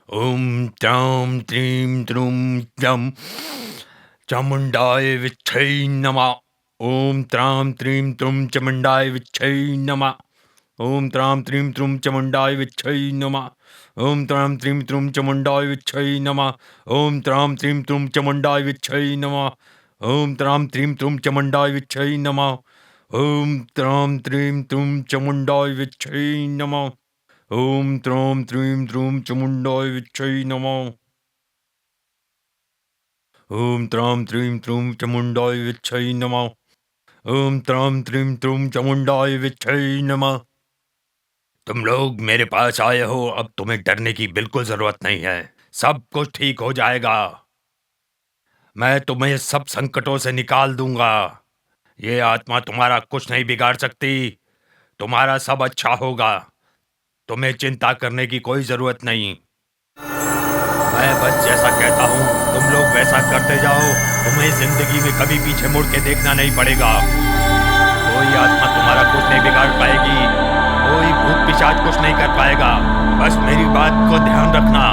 ओम त्रां त्रीं त्रूं चं चामुंडाय विच्छै नमः। ओम त्रां त्रीं त्रूं चामुंडाय विच्छै नमः। ओम त्रां त्रीं त्रूं चामुंडाय विच्छै नमः। ओम त्रां त्रीं त्रूं चामुंडाय विच्छै नमः। ओम त्रां त्रीं त्रूं चामुंडाय विच्छै नमः। ओम त्रां त्रीं त्रूं चामुंडाय विच्छै नमः। ओम त्रां त्रीं त्रूं चामुंडाय विच्छै नमः। ओम त्रां त्रीं त्रूं चामुंडाय विच्छै नमः। ओम त्रां त्रीं त्रूं चामुंडाय विच्छै नमः। ओम त्रां त्रीं त्रूं चामुंडाय विच्छै नमः। तुम लोग मेरे पास आए हो, अब तुम्हें डरने की बिल्कुल जरूरत नहीं है। सब कुछ ठीक हो जाएगा। मैं तुम्हें सब संकटों से निकाल दूंगा। ये आत्मा तुम्हारा कुछ नहीं बिगाड़ सकती। तुम्हारा सब अच्छा होगा। तुम्हें चिंता करने की कोई जरूरत नहीं। मैं बस जैसा कहता हूँ तुम लोग वैसा करते जाओ। तुम्हें जिंदगी में कभी पीछे मुड़ के देखना नहीं पड़ेगा। कोई आत्मा तुम्हारा कुछ नहीं बिगाड़ पाएगी। कोई भूत पिशाच कुछ नहीं कर पाएगा। बस मेरी बात को ध्यान रखना।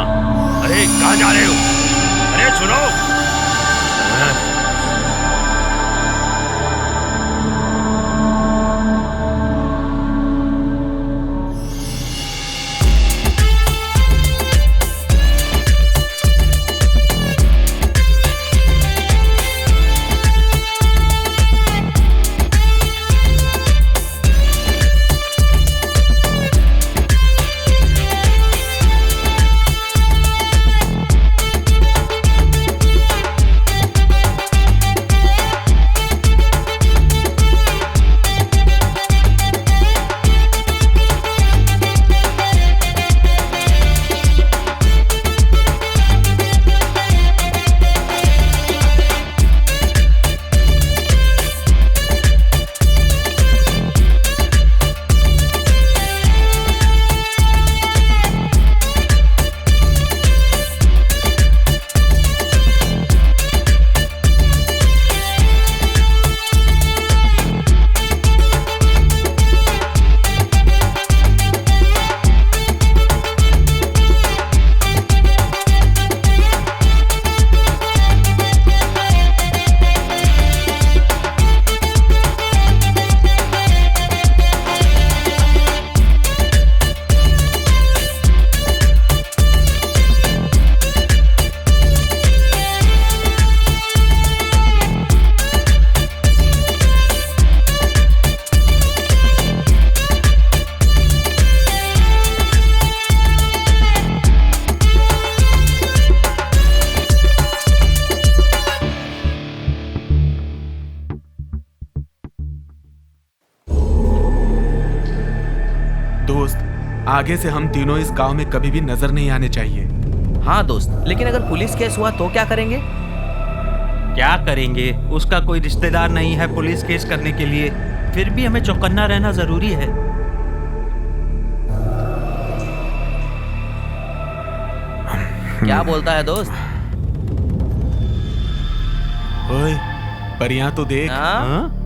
अरे कहाँ जा रहे हो? अरे सुनो। हाँ? दोस्त, आगे से हम तीनों इस गांव में कभी भी नजर नहीं आने चाहिए। हाँ दोस्त, लेकिन अगर पुलिस केस हुआ तो क्या करेंगे? क्या करेंगे? उसका कोई रिश्तेदार नहीं है पुलिस केस करने के लिए। फिर भी हमें चौकन्ना रहना जरूरी है। क्या बोलता है दोस्त? ओए, परियां तो देख। हाँ?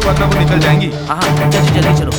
वरना वो निकल जाएंगी। हाँ जल्दी जल्दी चलो।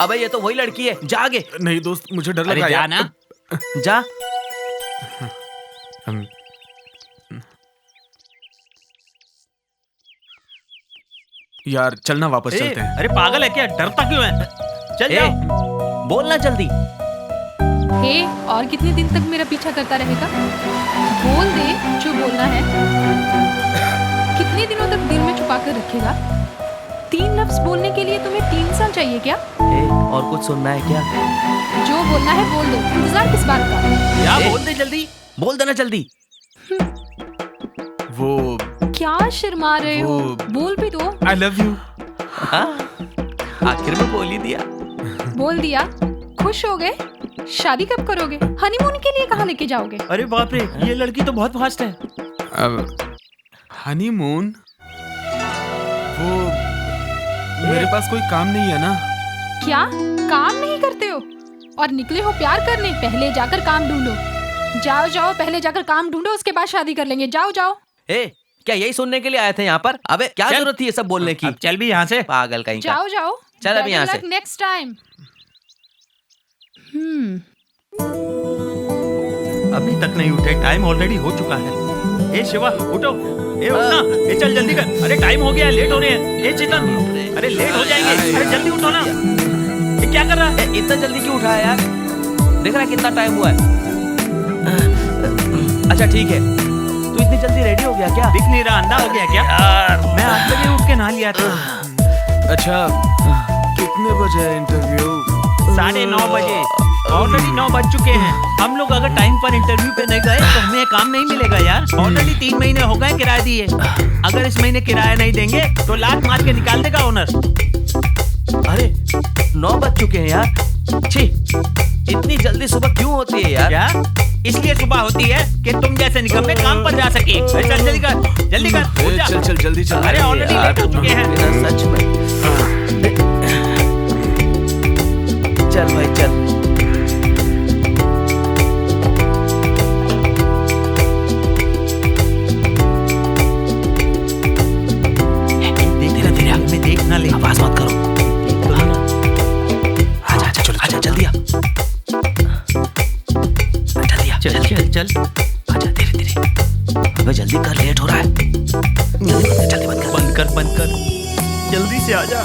अबे ये तो वही लड़की है, जा आगे। नहीं दोस्त, मुझे डर अरे लगा जा यार। ना। जा। हम- यार चलना, वापस ए, चलते हैं। अरे पागल है क्या, डरता क्यों है? चल ए, जाओ। बोलना जल्दी। हे, और कितने दिन तक मेरा पीछा करता रहेगा? बोल दे जो बोलना है। कितने दिनों तक दिल में छुपा कर रखेगा? 3 लफ्ज बोलने के लिए तुम्हें 3 साल चाहिए क्या? ए, और कुछ सुनना है क्या? जो बोलना है बोल दो, इंतजार किस बात का? या ए, बोल दे जल्दी। बोल देना जल्दी। वो क्या शर्मा रहे हो? वो- बोल भी दो। आई लव यू। हाँ? आखिर में बोल ही दिया। बोल दिया? खुश हो गए? शादी कब करोगे? हनीमून के लिए कहाँ लेके जाओगे? अरे बाप रे, ये लड़की तो बहुत फास्ट है। अब हनीमून, वो मेरे पास कोई काम नहीं है ना। क्या काम नहीं करते हो और निकले हो प्यार करने? पहले जाकर काम ढूंढो। जाओ जाओ, पहले जाकर काम ढूंढो, उसके बाद शादी कर लेंगे। जाओ जाओ। ए, क्या यही सुनने के लिए आए थे यहाँ पर? अबे क्या चल। जरूरत थी ये सब बोलने की? अब चल भी यहाँ से। पागल कहीं का। जाओ जाओ। चल अभी यहाँ से। Next time. अभी तक नहीं उठे, टाइम ऑलरेडी हो चुका है। ए शिवा उठो, ए उठना, ए चल जल्दी कर। अरे टाइम हो गया है, लेट हो रहे हैं। ए चेतन, अरे लेट हो जाएंगे। अरे जल्दी उठो ना। ये क्या कर रहा है? इतना जल्दी क्यों उठाया यार? देख रहा है कितना टाइम हुआ है? अच्छा ठीक है, तू इतनी जल्दी रेडी हो गया क्या? दिख नहीं रहा, अंधा हो गया क्या? मैं 8 बजे उठ के नहा लिया था। अच्छा, कितने बजे है इंटरव्यू? 9:30 बजे। ऑलरेडी 9 बज चुके हैं। हम लोग अगर टाइम पर इंटरव्यू पे नहीं गए तो हमें काम नहीं मिलेगा यार। ऑलरेडी 3 महीने हो गए किराया दिए। अगर इस महीने किराया नहीं देंगे तो लात मार के निकाल देगा ओनर। अरे 9 बज चुके हैं यार। छी, इतनी जल्दी सुबह क्यों होती है यार? क्या? इसलिए सुबह होती है कि तुम जैसे निकम्मे काम पर जा सके। अरे चल जल्दी कर, जल्दी कर। उठ जा। चल चल जल्दी चल। अरे ऑलरेडी लेट हो चुके हैं। बिना सच में। चल भाई चल। धीरे धीरे आग में देख ना ले। आवाज मत करो। आजा आजा चलो, आजा जल्दी आ। जल्दी आ। चल चल चल। आजा धीरे धीरे। अबे जल्दी कर, लेट हो रहा है। जल्दी बंद कर। बंद कर, बंद कर, जल्दी से आजा।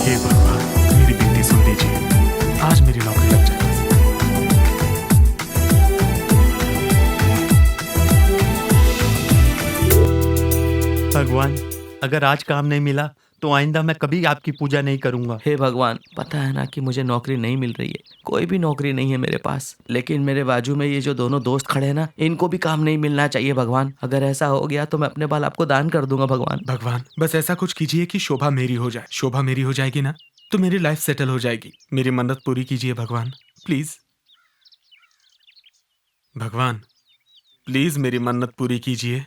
हे भगवान, मेरी विनती सुन लीजिए, आज मेरी नौकरी लग जाए। भगवान, अगर आज काम नहीं मिला तो आइंदा मैं कभी आपकी पूजा नहीं करूंगा। हे भगवान, पता है ना कि मुझे नौकरी नहीं मिल रही है। कोई भी नौकरी नहीं है मेरे पास। लेकिन मेरे बाजू में ये जो दोनों दोस्त खड़े हैं ना, इनको भी काम नहीं मिलना चाहिए भगवान। अगर ऐसा हो गया तो मैं अपने बाल आपको दान कर दूंगा भगवान। भगवान, बस ऐसा कुछ कीजिए कि शोभा मेरी हो जाए। शोभा मेरी हो जाएगी ना तो मेरी लाइफ सेटल हो जाएगी। मेरी मन्नत पूरी कीजिए भगवान, प्लीज। भगवान प्लीज मेरी मन्नत पूरी कीजिए।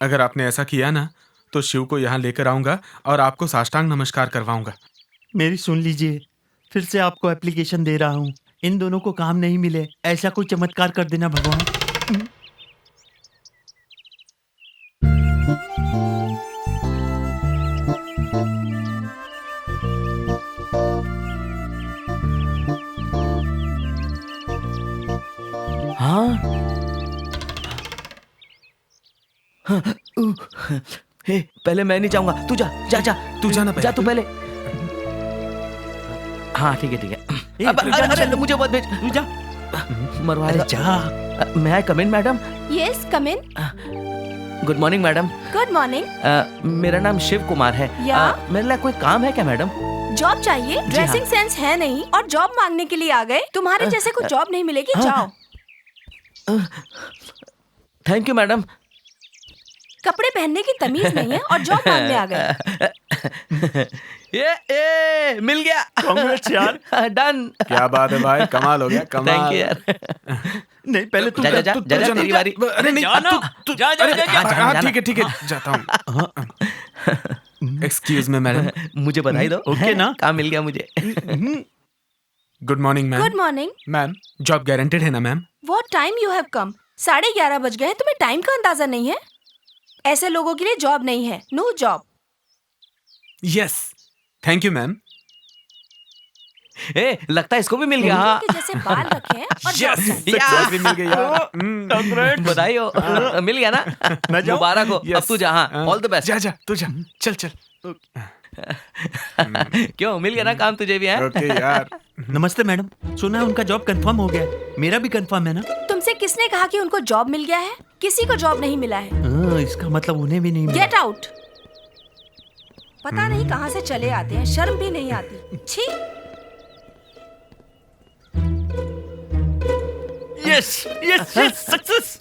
अगर आपने ऐसा किया ना तो शिव को यहाँ लेकर आऊंगा और आपको साष्टांग नमस्कार करवाऊंगा। मेरी सुन लीजिए, फिर से आपको एप्लीकेशन दे रहा हूँ। इन दोनों को काम नहीं मिले, ऐसा कोई चमत्कार कर देना भगवान। हाँ, हे पहले मैं नहीं जाऊंगा। तू जा जा जा। तू जाना पहले। जा तू पहले। हाँ ठीक है ठीक है। ए, तू जा, अरे चल। मुझे मत भेज। तू जा। मरवाएगा। जा। May I come in madam? Yes come in. Good morning madam. Good morning. मेरा नाम शिव कुमार है। या? मेरे लिए कोई काम है क्या मैडम? जॉब चाहिए? ड्रेसिंग सेंस है नहीं और जॉब मांगने के लिए आ गए? तुम्हारे जैसे को जॉब नहीं मिलेगी, जाओ। Thank you madam. कपड़े पहनने की तमीज नहीं है और जॉब मांगने आ गए। ये मिल गया। Congrats यार। डन। क्या बात है भाई, कमाल हो गया, थैंक कमाल। यू यार। नहीं पहले तू जा जा जा तू जा जा, जाना। तेरी बारी। अरे नहीं, जा ना। तू जा, जा, अरे, जा, जा। हाँ, ठीक है जाता हूँ। Excuse me madam. मुझे बधाई दो। ओके ना? काम मिल गया मुझे। Good morning ma'am. Good morning. Ma'am job guaranteed है ना ma'am? What time you have come? 11:30 बज गए हैं, तुम्हें टाइम का अंदाजा नहीं है? ऐसे लोगों के लिए जॉब नहीं है, no job. Yes thank you ma'am. ए, लगता है इसको भी मिल गया। हाँ। के जैसे बाल रखे हैं और job चाहिए। सक्सेस भी मिल गई यार। बधाई हो। मिल गया ना? मुबारक हो। Yes. अब तू जा। हाँ, ऑल द बेस्ट। जा जा तू जा, चल चल। क्यों, मिल गया ना काम तुझे भी है? ओके यार। नमस्ते मैडम, सुना है उनका जॉब कंफर्म हो गया है। मेरा भी कंफर्म है ना? तुमसे किसने कहा कि उनको जॉब मिल गया है? किसी को जॉब नहीं मिला है। इसका मतलब उन्हें भी नहीं मिला। Get out. पता नहीं कहाँ से चले आते हैं, शर्म भी नहीं आती। छी। Yes yes yes success.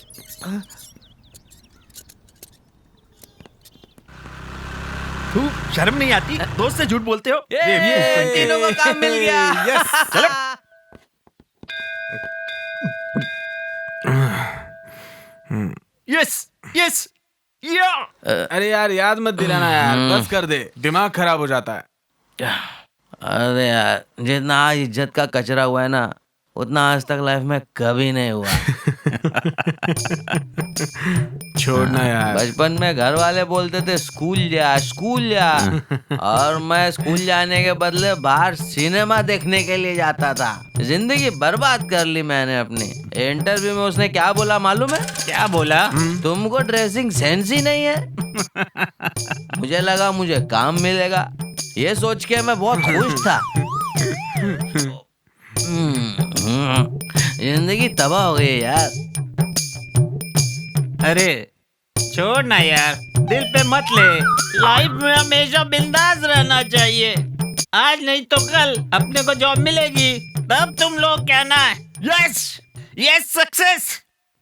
शर्म नहीं आती? दोस्त से झूठ बोलते हो? ये तीनों को काम मिल गया। यस यस या। अरे यार याद मत दिलाना यार, बस कर दे, दिमाग खराब हो जाता है। अरे यार, जितना आज इज्जत का कचरा हुआ है ना, उतना आज तक लाइफ में कभी नहीं हुआ। छोड़ना यार। बचपन में घर वाले बोलते थे स्कूल जा, और मैं स्कूल जाने के बदले बाहर सिनेमा देखने के लिए जाता था। जिंदगी बर्बाद कर ली मैंने अपनी। इंटरव्यू में उसने क्या बोला मालूम है? क्या बोला? तुमको ड्रेसिंग सेंस ही नहीं है। मुझे लगा मुझे काम मिलेगा, ये सोच के मैं बहुत खुश था। जिंदगी तबाह हो गई यार। अरे छोड़ ना यार, दिल पे मत ले। लाइफ में हमेशा बिंदास रहना चाहिए। आज नहीं तो कल अपने को जॉब मिलेगी, तब तुम लोग कहना yes yes success.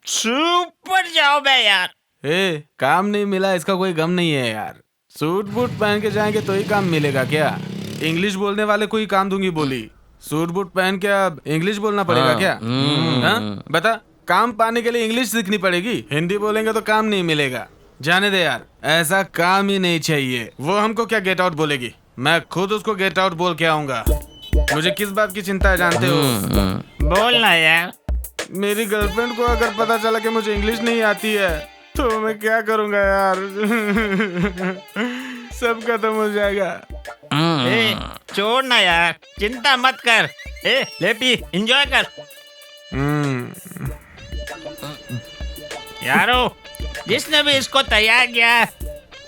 Super job है यार। ए, काम नहीं मिला इसका कोई गम नहीं है यार। सूट बूट पहन के जाएंगे तो ही काम मिलेगा क्या? इंग्लिश बोलने वाले को ही काम दूंगी बोली। सूट बूट पहन के अब इंग्लिश बोलना पड़ेगा क्या? हाँ? बता, काम पाने के लिए इंग्लिश सीखनी पड़ेगी। हिंदी बोलेंगे तो काम नहीं मिलेगा। जाने दे यार, ऐसा काम ही नहीं चाहिए। वो हमको क्या गेट आउट बोलेगी, मैं खुद उसको गेट आउट बोल के आऊंगा। मुझे किस बात की चिंता है जानते हो? बोलना यार। मेरी गर्लफ्रेंड को अगर पता चला कि मुझे इंग्लिश नहीं आती है तो मैं क्या करूंगा यार? सब खत्म हो जाएगा। ए, छोड़ ना यार, चिंता मत कर। ए, ले पी, एंजॉय कर। यारो, जिसने भी इसको तैयार किया है,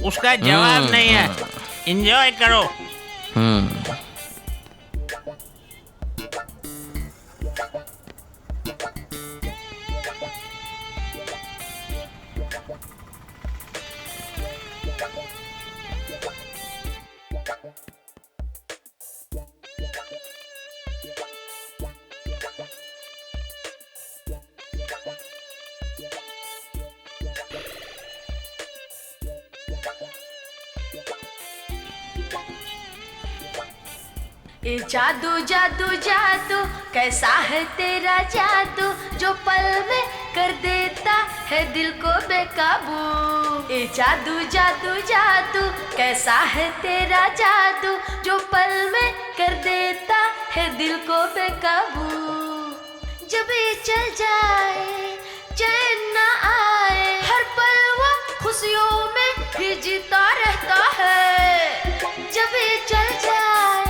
उसका जवाब नहीं है। एंजॉय करो। ए जादू जादू जादू कैसा है तेरा जादू, जो पल में कर देता है दिल को बेकाबू। ए जादू जादू जादू कैसा है तेरा जादू, जो पल में कर देता है दिल को बेकाबू। जब ये चल जाए चैन ना आए, हर पल वो खुशियों में ही जीता रहता है। जब ये चल जाए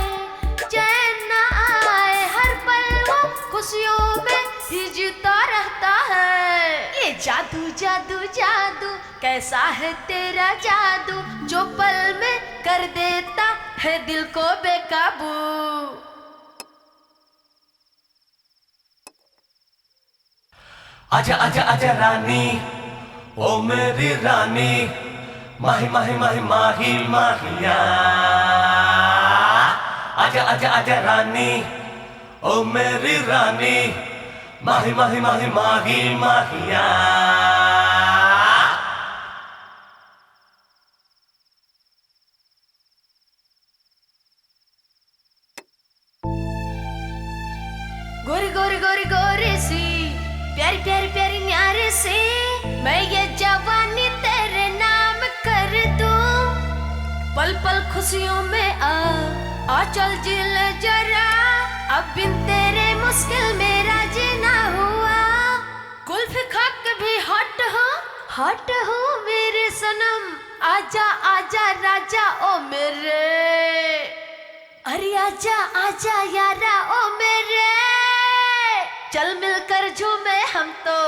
चैन ना आए, हर पल वो खुशियों में ही जीता रहता है। ये जादू जादू जादू कैसा है तेरा जादू, जो पल में कर देता है दिल को बेकाबू। आजा आजा आजा रानी, ओ मेरी रानी, माही माही माही माही माहिया। आजा आजा आजा रानी, ओ मेरी रानी, माही माही माही माही माहिया। गोरी गोरी गोरी गोरी सी, प्यारी प्यारी प्यारी न्यारी सी, मैं ये जवानी तेरे नाम कर दूं। पल पल खुशियों में आ चल जी ले जरा, अब बिन तेरे मुश्किल मेरा जीना हुआ। कुल्फी खा के भी हट हो मेरे सनम, आजा आजा राजा ओ मेरे, अरे आजा आजा यारा ओ मेरे। चल मिलकर झूमे हम तो,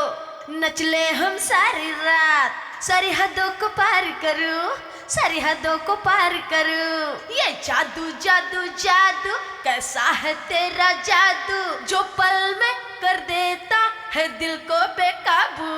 नचले हम सारी रात, सरहदों को पार करूं, सरहदों को पार करूं। ये जादू जादू जादू कैसा है तेरा जादू, जो पल में कर देता है दिल को बेकाबू।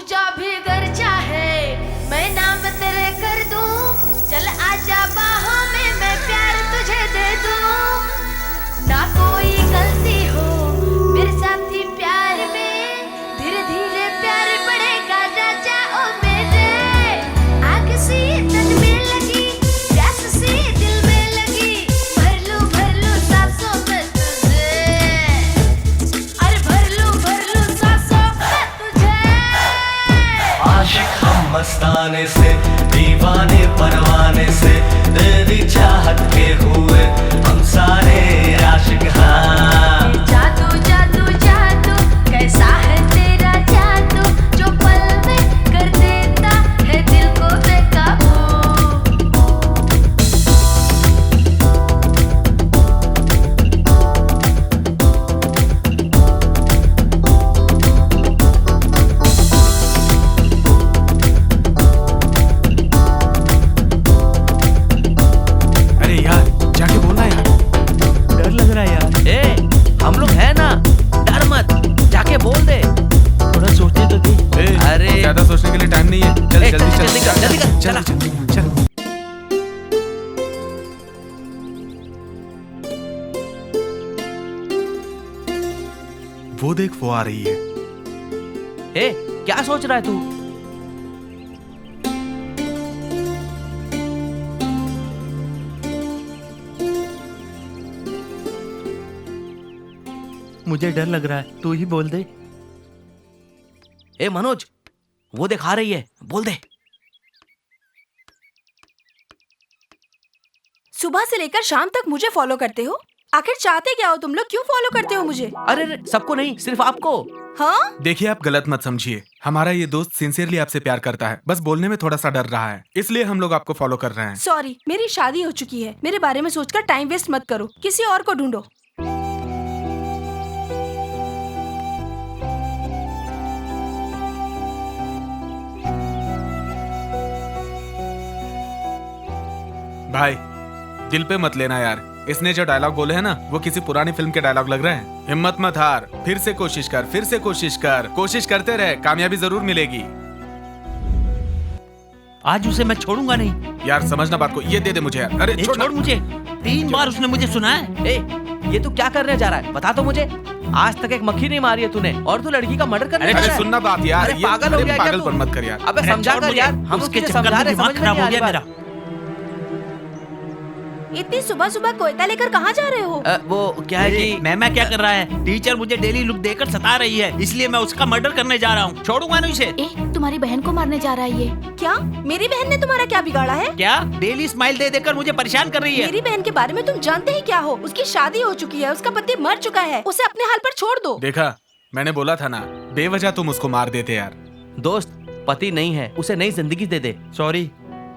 जा भी घर चाहे मैं नाम तेरे कर दूं, चल आजा बाहों में मैं प्यार तुझे दे दूं। ना कोई गलती हो मेरे साथी प्यार में, धीरे धीरे प्यार बढ़ेगा राजा ओ मेरे। आग सी तन में लगी, प्यास सी दिल में लगी, भर लूं सांसों में तुझे, अरे भर लूं सांसों में तुझे। आशिक हम मस्ताने से, दीवाने परवाने से, तेरी चाहत के हुए हम सारे आशिक। हाँ जादू जादू जादू कैसा है तेरा जादू, जो पल में कर देता है दिल को बेकाबू। हम लोग हैं ना, डर मत, जाके बोल दे। थोड़ा सोचने तो दे। अरे ज्यादा सोचने के लिए टाइम नहीं है, चल ए, जल्दी जल्दी कर, जल्दी कर, चला। चल। वो देख वो आ रही है। ए, क्या सोच रहा है तू? मुझे डर लग रहा है, तू ही बोल दे। ए मनोज, वो दिखा रही है, बोल दे। सुबह से लेकर शाम तक मुझे फॉलो करते हो, आखिर चाहते क्या हो तुम लोग? क्यों फॉलो करते हो मुझे? अरे सबको नहीं, सिर्फ आपको। हाँ, देखिए आप गलत मत समझिए, हमारा ये दोस्त सिंसियरली आपसे प्यार करता है, बस बोलने में थोड़ा सा डर रहा है, इसलिए हम लोग आपको फॉलो कर रहे हैं। सॉरी, मेरी शादी हो चुकी है, मेरे बारे में सोचकर टाइम वेस्ट मत करो, किसी और को ढूंढो। भाई दिल पे मत लेना यार, इसने जो डायलॉग बोले हैं ना, वो किसी पुरानी फिल्म के डायलॉग लग रहे हैं। हिम्मत मत हार, फिर से कोशिश कर, फिर से कोशिश कर, कोशिश करते रहे, कामयाबी जरूर मिलेगी। आज उसे मैं छोड़ूंगा नहीं। यार समझना बात को, ये दे दे मुझे यार। अरे छोड़ मुझे, 3 बार उसने मुझे सुना है। ए, ये तू क्या करने जा रहा है? बता तो मुझे। आज तक एक मक्खी नहीं मारी है तूने, और तू लड़की का मर्डर करने जा रहा अरे है। सुनना बात यार, अरे पागल हो गया क्या तू? पागलपन मत कर यार। अबे समझा कर यार, हम उसके तुझे चक्कर समझा में रहे, दिमाग समझ में खराब नहीं हो आ गया रही मेरा। बात। इतनी सुबह सुबह कोयता लेकर कहाँ जा रहे हो? वो क्या है कि मैं क्या कर रहा है? टीचर मुझे डेली लुक देकर सता रही है, इसलिए मैं उसका मर्डर करने जा रहा हूँ। छोड़ूंगा नहीं उसे। ए, तुम्हारी बहन को मारने जा रहा है ये। क्या मेरी बहन ने तुम्हारा क्या बिगाड़ा है? क्या डेली स्माइल दे देकर मुझे परेशान कर रही है? मेरी बहन के बारे में तुम जानते ही क्या हो? उसकी शादी हो चुकी है, उसका पति मर चुका है, उसे अपने हाल पर छोड़ दो। देखा, मैंने बोला था ना, बेवजह तुम उसको मार देते यार। दोस्त पति नहीं है, उसे नई जिंदगी दे दे। सॉरी,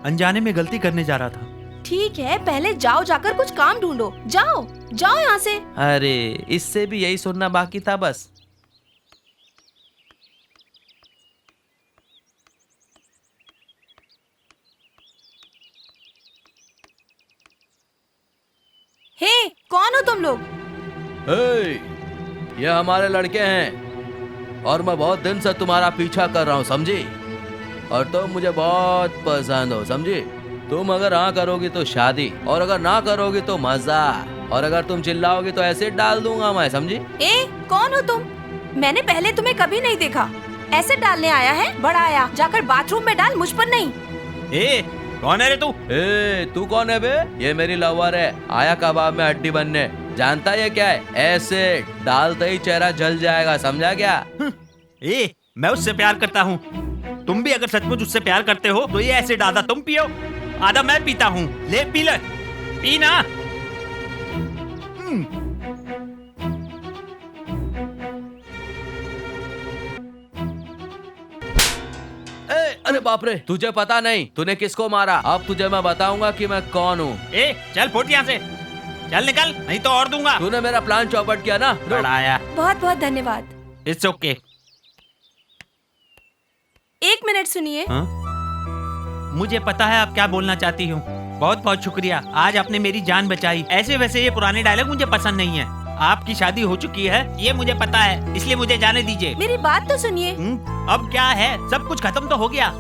अनजाने में गलती करने जा रहा था। ठीक है, पहले जाओ जाकर कुछ काम ढूंढो, जाओ जाओ यहाँ से। अरे इससे भी यही सुनना बाकी था बस। हे, कौन हो तुम लोग? ये हमारे लड़के हैं और मैं बहुत दिन से तुम्हारा पीछा कर रहा हूँ, समझी? और तुम मुझे बहुत पसंद हो, समझी? तुम अगर हाँ करोगी तो शादी, और अगर ना करोगी तो मजा, और अगर तुम चिल्लाओगी तो एसिड डाल दूंगा मैं, समझी? ए, कौन हो तुम? मैंने पहले तुम्हें कभी नहीं देखा। ऐसे डालने आया है? बड़ा आया, जाकर बाथरूम में डाल, मुझ पर नहीं। ए, कौन है रे तू? ए, तू कौन है बे? ये मेरी लवर है, आया कबाब में हड्डी बनने। जानता है ये क्या है? एसिड डालते ही चेहरा जल जाएगा, समझा क्या? ए, मैं उससे प्यार करता हूँ। तुम भी अगर सचमुच उससे प्यार करते हो तो ये एसिड आधा तुम पियो, आधा मैं पीता हूँ। ले पी ले, पी ना। अरे बाप रे, तुझे पता नहीं तूने किसको मारा? अब तुझे मैं बताऊंगा कि मैं कौन हूँ। ए, चल फुट यहाँ से, चल निकल, नहीं तो और दूंगा। तूने मेरा प्लान चौपट किया ना? बड़ा आया। बहुत बहुत धन्यवाद। It's okay. 1 मिनट सुनिए। मुझे पता है आप क्या बोलना चाहती हूँ। बहुत बहुत शुक्रिया, आज आपने मेरी जान बचाई। ऐसे वैसे ये पुराने डायलॉग मुझे पसंद नहीं है। आपकी शादी हो चुकी है, ये मुझे पता है, इसलिए मुझे जाने दीजिए। मेरी बात तो सुनिए। अब क्या है, सब कुछ खत्म तो हो गया।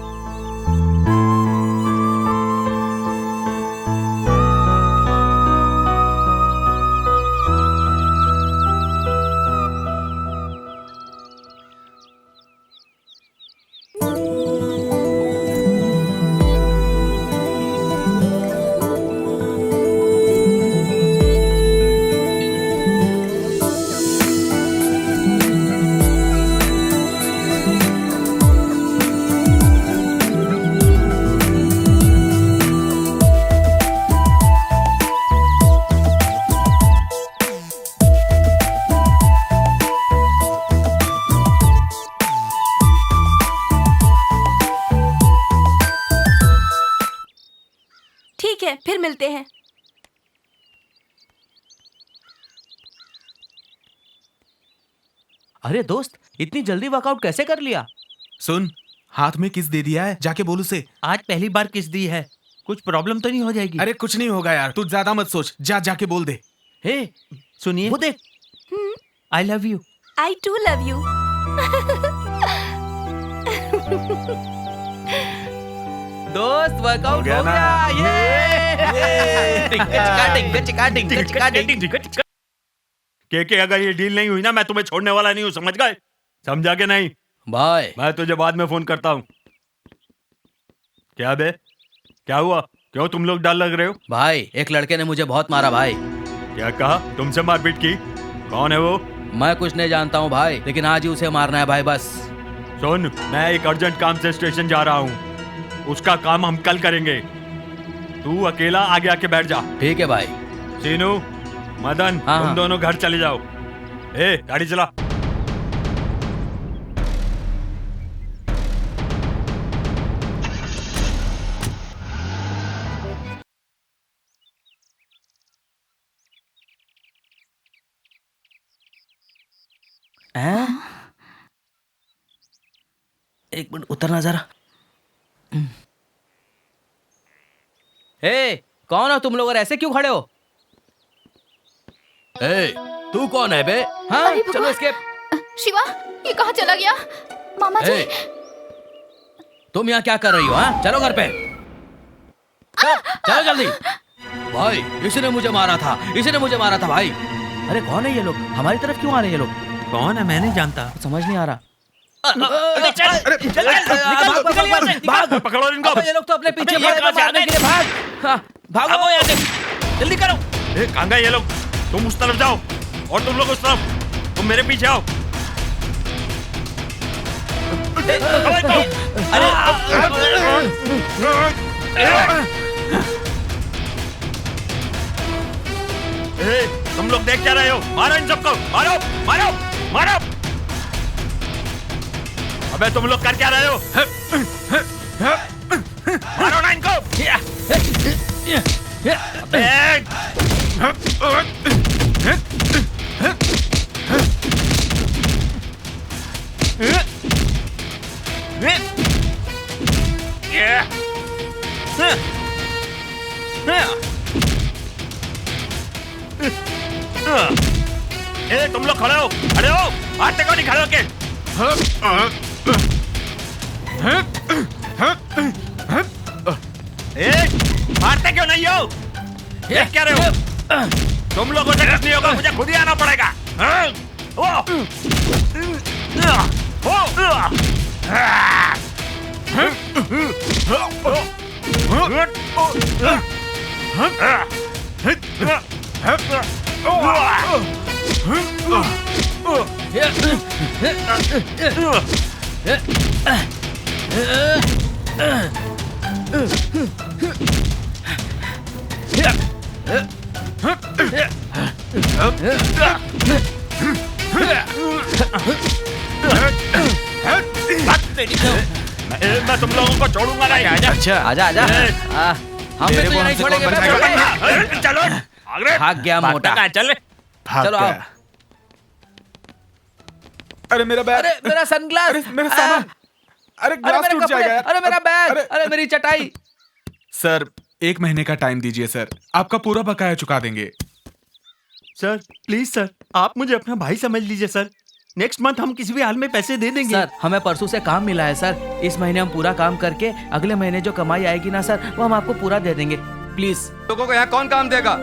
ठीक है, फिर मिलते हैं। अरे दोस्त, इतनी जल्दी वर्कआउट कैसे कर लिया? सुन, हाथ में किस दे दिया है, जाके बोल उसे। आज पहली बार किस दी है, कुछ प्रॉब्लम तो नहीं हो जाएगी? अरे कुछ नहीं होगा यार, तू ज्यादा मत सोच, जाके बोल दे। हे, सुनिए, वो देख, I love you. I too love you. दोस्त वर्कआउट हो गया। ये के अगर ये डील नहीं हुई ना, मैं तुम्हें छोड़ने वाला नहीं हूँ, समझ गए? समझा के नहीं? भाई मैं तुझे बाद में फोन करता हूँ। क्या बे, क्या हुआ? क्यों तुम लोग डर लग रहे हो? भाई, एक लड़के ने मुझे बहुत मारा भाई। क्या कहा? तुमसे मारपीट की? कौन है वो? मैं कुछ नहीं जानता हूँ भाई, लेकिन आज ही उसे मारना है भाई बस। सुन, मैं एक अर्जेंट काम से स्टेशन जा रहा हूँ, उसका काम हम कल करेंगे। तू अकेला आगे आके बैठ जा। ठीक है भाई। सीनू, मदन, तुम दोनों घर चले जाओ। ए, गाड़ी चला। एक मिनट, उतरना जरा। ए, कौन हो तुम लोग और ऐसे क्यों खड़े हो? ए, तू कौन है बे? हाँ, चलो इसके। शिवा, ये कहाँ चला गया? मामा जी। तुम यहाँ क्या कर रही हो? हाँ, चलो घर पे। चलो जल्दी। भाई, इसने मुझे मारा था, इसने मुझे मारा था भाई। अरे कौन है ये लोग? हमारी तरफ क्यों आ रहे हैं ये लोग? कौन है, मैं नहीं जानता। समझ नहीं आ रहा। भाग, पकड़ो इनको। ये लोग तो अपने पीछे मारने के लिए भागो यहाँ से, जल्दी करो। कहाँ गए ये लोग? तुम उस तरफ जाओ और तुम लोग उस तरफ। तुम मेरे पीछे आओ। तुम लोग देख क्या रहे हो? मारो इन सबको, मारो मारो मारो। अबे तुम लोग कर क्या रहे हो? मारो ना इनको। तुम लोग खड़े हो, खड़े हो, हाथ देखो नहीं, खड़े हो के। मारते क्यों नहीं हो? देख क्या रहे हो? तुम लोगों से कुछ नहीं होगा, मुझे खुद ही आना पड़ेगा। मैं तुम लोगों को छोड़ूंगा नहीं। अच्छा आजा आजा। हम भी तुझे नहीं छोड़ेंगे। चलो आगे। भाग गया मोटा। चल चलो आओ। अरे मेरा बैग, अरे मेरा सनग्लास, अरे मेरा सामान, अरे अरे ग्लास मेरे टूट कपड़े, जाएगा यार। अरे मेरा बैग, अरे- अरे मेरी चटाई। सर 1 महीने का टाइम दीजिए सर, आपका पूरा बकाया चुका देंगे। सर प्लीज सर, आप मुझे अपना भाई समझ लीजिए सर। नेक्स्ट मंथ हम किसी भी हाल में पैसे दे देंगे। सर हमें परसों से काम मिला है सर। इस महीने हम पूरा काम करके अगले महीने जो कमाई आएगी ना सर, वो हम आपको पूरा दे देंगे। प्लीज। लोगों को यहाँ कौन काम देगा?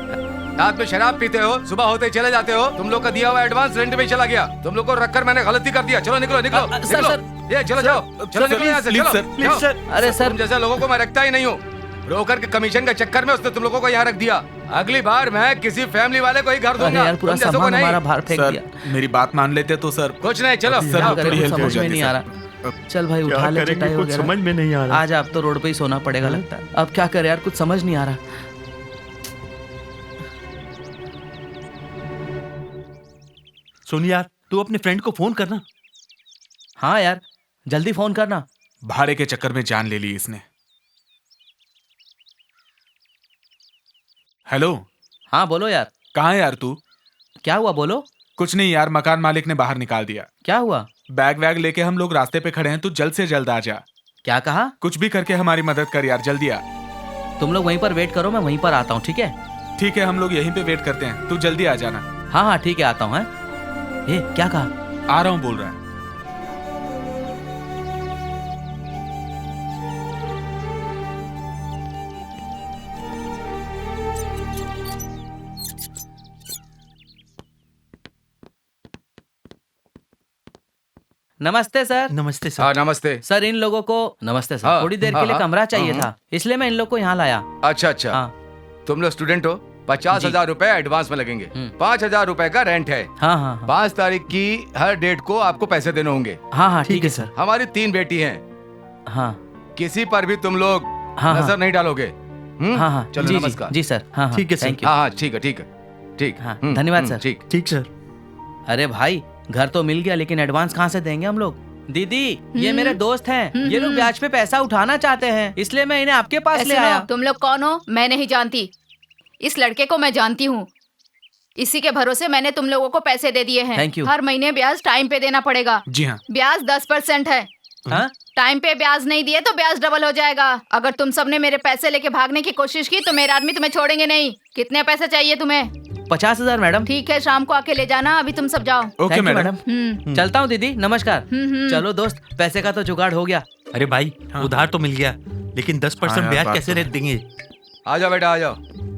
रात में शराब पीते हो, सुबह होते ही चले जाते हो। तुम लोग का दिया हुआ एडवांस रेंट में चला गया। तुम लोग को रखकर मैंने गलती कर दिया। चलो निकलो निकलो सर, निकलो। सर। ये चलो जाओ, चलो निकलो यहाँ से। प्लीज चलो, सर, जाओ। Please sir. अरे सर तुम जैसे लोगों को मैं रखता ही नहीं हूँ। ब्रोकर के कमीशन के चक्कर में उसने तुम लोगों को यहाँ रख दिया। अगली बार मैं किसी फैमिली वाले को ही घर अरे दूंगा। यार पूरा तुम जैसों को सामान नहीं। हमारा बाहर फेंक सर दिया। मेरी बात मान लेते तो सर। कुछ नहीं, चलो सर, जाओ। थोड़ी कुछ हेल्प हो समझ में जाती नहीं सर। आ रहा। चल भाई उठा ले करेंगे, चटाई कुछ वगैरह। समझ में नहीं आ रहा। आज आप तो रोड पे ही सोना पड़ेगा लगता है। अब क्या करे यार, कुछ समझ नहीं आ रहा। सोनिया तू अपने फ्रेंड को फोन करना। हाँ यार जल्दी फोन करना। भाड़े के चक्कर में जान ले ली इसने। हेलो। हाँ बोलो यार। कहाँ है यार तू? क्या हुआ बोलो। कुछ नहीं यार, मकान मालिक ने बाहर निकाल दिया। क्या हुआ? बैग वैग लेके हम लोग रास्ते पे खड़े हैं, तू जल्द से जल्द आ जा। क्या कहा? कुछ भी करके हमारी मदद कर यार, जल्दी आ। तुम लोग वहीं पर वेट करो, मैं वहीं पर आता हूँ। ठीक है ठीक है, हम लोग यहीं पे वेट करते हैं, तू जल्दी आ जाना। हाँ हाँ ठीक है आता हूँ। ए क्या कहा? आ रहा हूँ बोल रहा है। नमस्ते सर। नमस्ते सर। हाँ नमस्ते। सर इन लोगों को नमस्ते सर। हाँ, थोड़ी देर हाँ, के लिए हाँ, कमरा चाहिए हाँ, था, इसलिए मैं इन लोग को यहाँ लाया। अच्छा अच्छा। हाँ तुम लोग स्टूडेंट हो। 50,000 रुपए एडवांस में लगेंगे। 5,000 रुपए का रेंट है। हाँ हाँ हाँ 5 तारीख की हर डेट को आपको पैसे देने होंगे। हाँ हाँ ठीक है सर। हमारी 3 बेटी हैं। हाँ किसी पर भी तुम लोग हाँ, नजर हाँ। नहीं डालोगे। हाँ हाँ चलो जी, नमस्कार। जी सर। हाँ हाँ ठीक है सर। Thank you. हाँ हाँ ठीक है ठीक है ठीक। हाँ, धन्यवाद सर। ठीक। ठीक सर। अरे भाई घर तो मिल गया, लेकिन एडवांस कहाँ से देंगे हम लोग? दीदी ये मेरे दोस्त हैं, ये लोग ब्याज पे पैसा उठाना चाहते हैं, इसलिए मैं इन्हें आपके पास ले आया। तुम लोग कौन हो? मैं नहीं जानती। इस लड़के को मैं जानती हूँ। इसी के भरोसे मैंने तुम लोगों को पैसे दे दिए हैं। Thank you। हर महीने ब्याज टाइम पे देना पड़ेगा। जी हाँ। ब्याज 10% है। हाँ? टाइम पे ब्याज नहीं दिए तो ब्याज डबल हो जाएगा। अगर तुम सबने मेरे पैसे लेके भागने की कोशिश की तो मेरा आदमी तुम्हें छोड़ेंगे नहीं। कितने पैसे चाहिए तुम्हें? 50,000 मैडम। ठीक है, शाम को आके ले जाना। अभी तुम सब जाओ। Okay Thank you, madam. चलता हूँ दीदी, नमस्कार। चलो दोस्त, पैसे का तो जुगाड़ हो गया। अरे भाई उधार तो मिल गया, लेकिन 10% हाँ यार, ब्याज बात कैसे तो रेट देंगे? आ जाओ बेटा आ जाओ।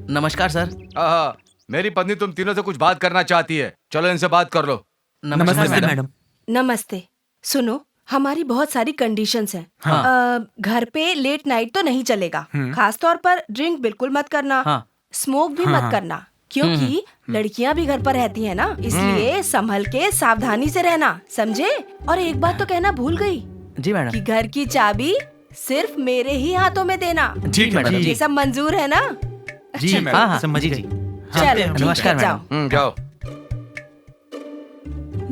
नमस्कार सर। हाँ मेरी पत्नी तुम तीनों से कुछ बात करना चाहती है। चलो इनसे बात कर लो। नमस्कार नमस्ते मैडम। मैडम। नमस्ते। सुनो, हमारी बहुत सारी कंडीशंस हैं। हाँ। घर पे लेट नाइट तो नहीं चलेगा। खास तौर पर ड्रिंक बिल्कुल मत करना। हाँ। स्मोक भी मत करना, क्योंकि लड़कियां भी घर पर रहती हैं ना, इसलिए संभल के सावधानी से रहना, समझे? और एक बात तो कहना भूल गई जी मैडम। कि घर की चाबी सिर्फ मेरे ही हाथों में देना। ठीक है मैडम। ये सब मंजूर है ना? जी मैडम। हाँ हाँ समझ जी गए। जी। चलो ठीक नमस्कार है, जाओ। जाओ।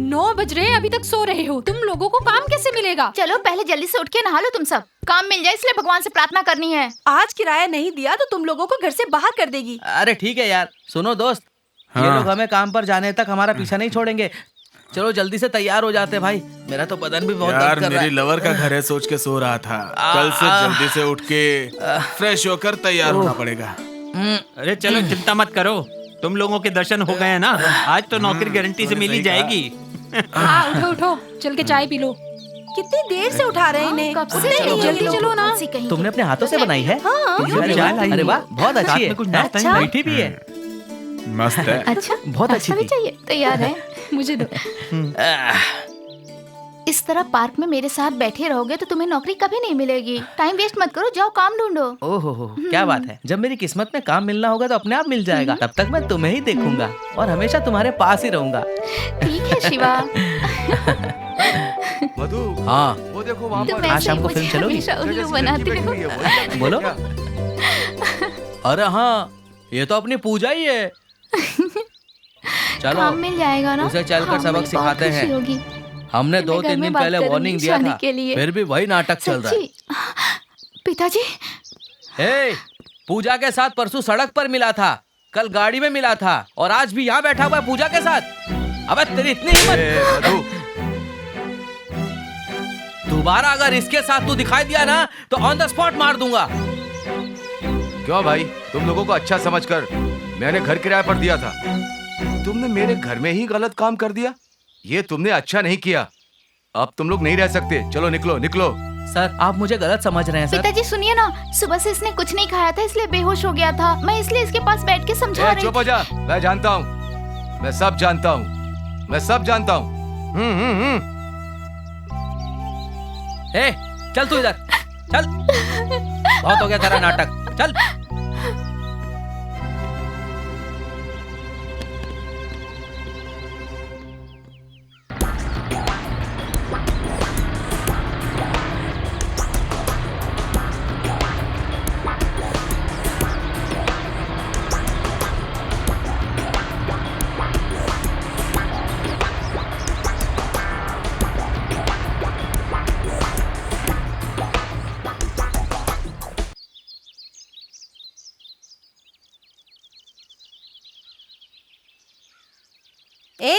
9 बज रहे हैं, अभी तक सो रहे हो। तुम लोगों को काम कैसे मिलेगा? चलो पहले जल्दी से उठ के नहा लो तुम सब। काम मिल जाए इसलिए भगवान से प्रार्थना करनी है। आज किराया नहीं दिया तो तुम लोगों को घर से बाहर कर देगी। अरे ठीक है यार, सुनो दोस्त, ये लोग हमें काम पर जाने तक हमारा पीछा नहीं छोड़ेंगे। चलो जल्दी से तैयार हो जाते भाई, मेरा तो बदन भी बहुत यार दर्द कर रहा मेरी है। लवर का घर है सोच के सो रहा था। कल से जल्दी से उठ के फ्रेश होकर तैयार होना पड़ेगा। अरे चलो चिंता मत करो, तुम लोगों के दर्शन हो गए हैं ना, आज तो नौकरी गारंटी से मिल ही जाएगी। हाँ उठो उठो, चल के चाय पी लो। कितनी देर से उठा रहे हैं इन्हें। कब से उठते नहीं हैं जल्दी ये लोग। चलो ना। कौन सी कहीं तुमने अपने हाथों से बनाई है? हाँ। अरे वाह, बहुत अच्छी है। कुछ नाश्ता अच्छा। मीठी भी है। मस्त है। अच्छा बहुत अच्छी भी थी। चाहिए। तैयार है। मुझे दो। इस तरह पार्क में मेरे साथ बैठे रहोगे तो तुम्हें नौकरी कभी नहीं मिलेगी। टाइम वेस्ट मत करो, जाओ काम ढूंढो। ओहो हो, क्या बात है। जब मेरी किस्मत में काम मिलना होगा तो अपने आप मिल जाएगा। तब तक मैं तुम्हें ही देखूंगा और हमेशा तुम्हारे पास ही रहूंगा। ठीक है शिवा। मधु, हाँ, वो देखो वहाँ तुम पर। आज ऐसे शाम ही को मुझे फिल्म चलोगी? हमेशा उल्लू जैसी बनाते लड़की बैठी हो। हुई है, वही कर रही है बोलो। क्या? अरे हाँ, ये तो अपनी पूजा ही है। चलो, काम मिल जाएगा ना। उसे चलकर हाँ, सबक मुझे बहुत सिखाते खुशी हैं। होगी। हमने मैं घर 2-3 में दिन बात पहले करूंगी वार्निंग दिया शादी था, के लिए। फिर भी वही नाटक चल रहा है। सच्ची? पिताजी हे, पूजा के साथ परसों सड़क पर मिला था, कल गाड़ी में मिला था और आज भी यहाँ बैठा हुआ है पूजा के साथ। अबे तेरी इतनी हिम्मत! ए, मधु, दोबारा अगर इसके साथ तू दिखाई दिया ना तो ऑन द स्पॉट मार दूंगा। क्यों भाई, तुम लोगों को अच्छा समझकर मैंने घर किराए पर दिया था, तुमने मेरे घर में ही गलत काम कर दिया। ये तुमने अच्छा नहीं किया। अब तुम लोग नहीं रह सकते, चलो निकलो निकलो। सर, आप मुझे गलत समझ रहे हैं सर। पिताजी सुनिए ना, सुबह से इसने कुछ नहीं खाया था इसलिए बेहोश हो गया था। मैं इसलिए इसके पास बैठ के समझा ए, रही चुप हो जा, मैं जानता हूँ, मैं सब जानता हूँ, मैं सब जानता हूँ। ए, चल तू इधर, चल। बहुत हो गया तेरा नाटक, चल। ए,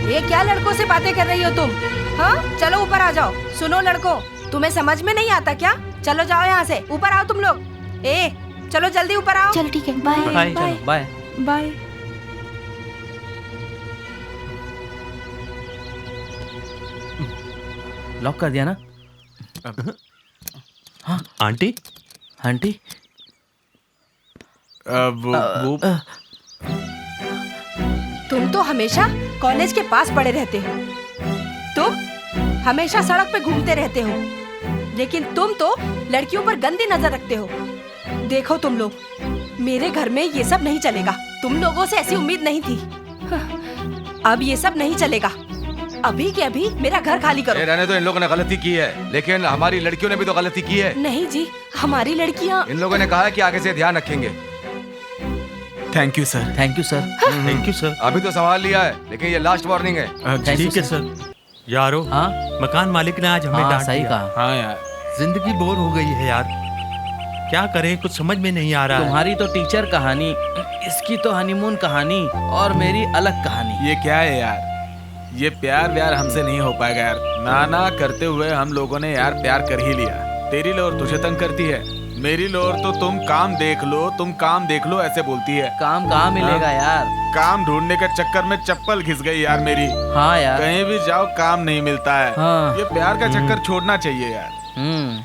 ये क्या लड़कों से बातें कर रही हो तुम? हाँ, चलो ऊपर आ जाओ। सुनो लड़कों, तुम्हें समझ में नहीं आता क्या? चलो जाओ यहाँ से, ऊपर आओ तुम लोग। ए, चलो जल्दी ऊपर आओ। चल ठीक है, बाय बाय, चलो बाय। बाय। लॉक कर दिया ना? आंटी, आंटी, वो तुम तो हमेशा कॉलेज के पास पड़े रहते हो। तुम हमेशा सड़क पे घूमते रहते हो, लेकिन तुम तो लड़कियों पर गंदी नजर रखते हो। देखो तुम लोग, मेरे घर में ये सब नहीं चलेगा। तुम लोगों से ऐसी उम्मीद नहीं थी। अब ये सब नहीं चलेगा। अभी के अभी मेरा घर खाली करो। रहने दो, इन लोगों ने गलती की है, लेकिन हमारी लड़कियों ने भी तो गलती की है। नहीं जी, हमारी लड़कियाँ। इन लोगों ने कहा है कि आगे से ध्यान रखेंगे। Thank you sir. Thank you sir. Thank you sir. अभी तो संभाल लिया है, लेकिन ये लास्ट वार्निंग है। थैंक यू ठीक है सर। यारो, हाँ मकान मालिक ने आज हमें हाँ, डांट सही दिया। कहा। हाँ यार, जिंदगी बोर हो गई है यार, क्या करें, कुछ समझ में नहीं आ रहा है। तुम्हारी तो टीचर कहानी, इसकी तो हनीमून कहानी और मेरी अलग कहानी। ये क्या है यार? ये प्यार व्यार हमसे नहीं हो पाएगा यार। ना ना करते हुए हम लोगों ने यार प्यार कर ही लिया। तेरी लोर तुझे तंग करती है, मेरी लोर तो तुम काम देख लो, तुम काम देख लो ऐसे बोलती है। काम कहाँ मिलेगा यार? काम ढूंढने के चक्कर में चप्पल घिस गई यार मेरी। हाँ यार। कहीं भी जाओ काम नहीं मिलता है। हाँ। ये प्यार का चक्कर छोड़ना चाहिए यार। हम्म।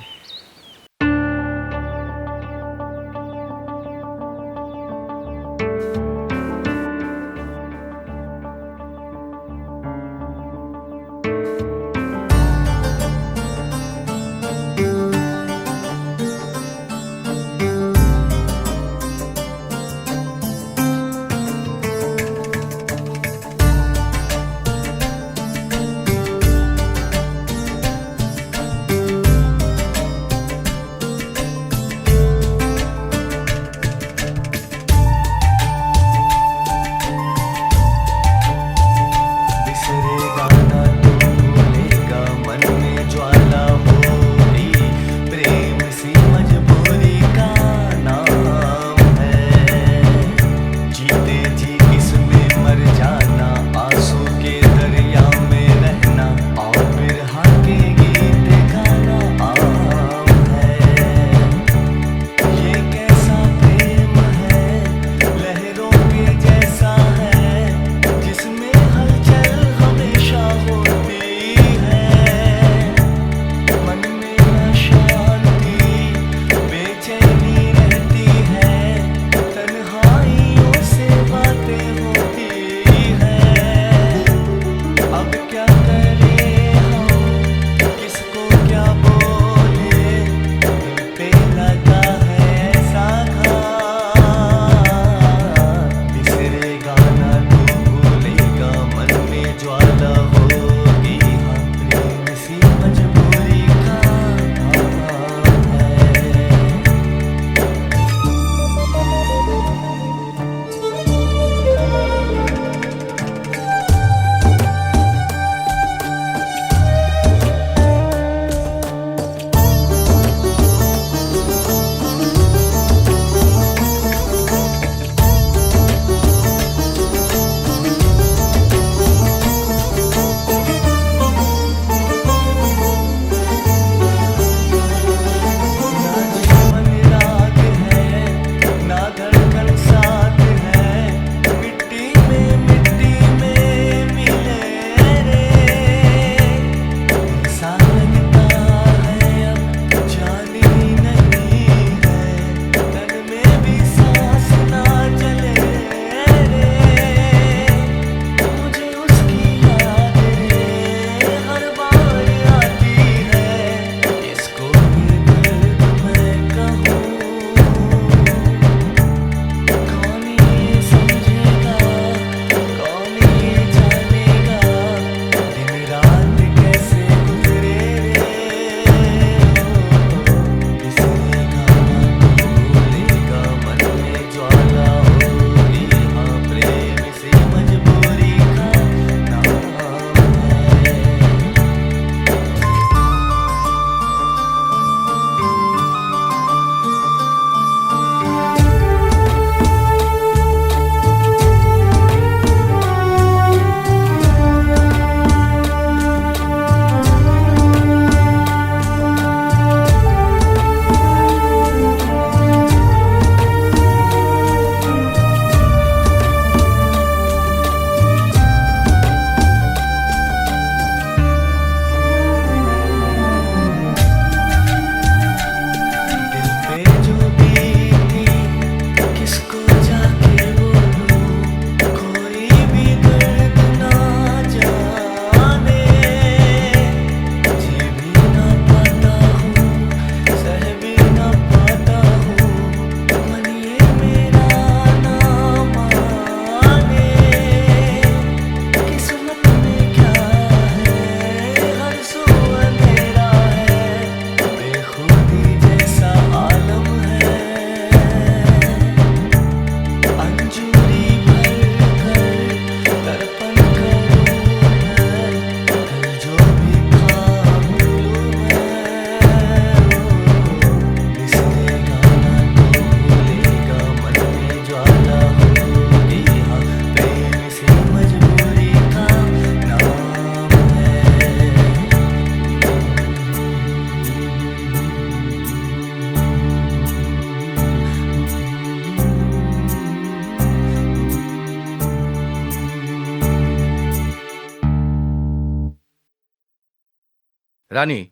रानी,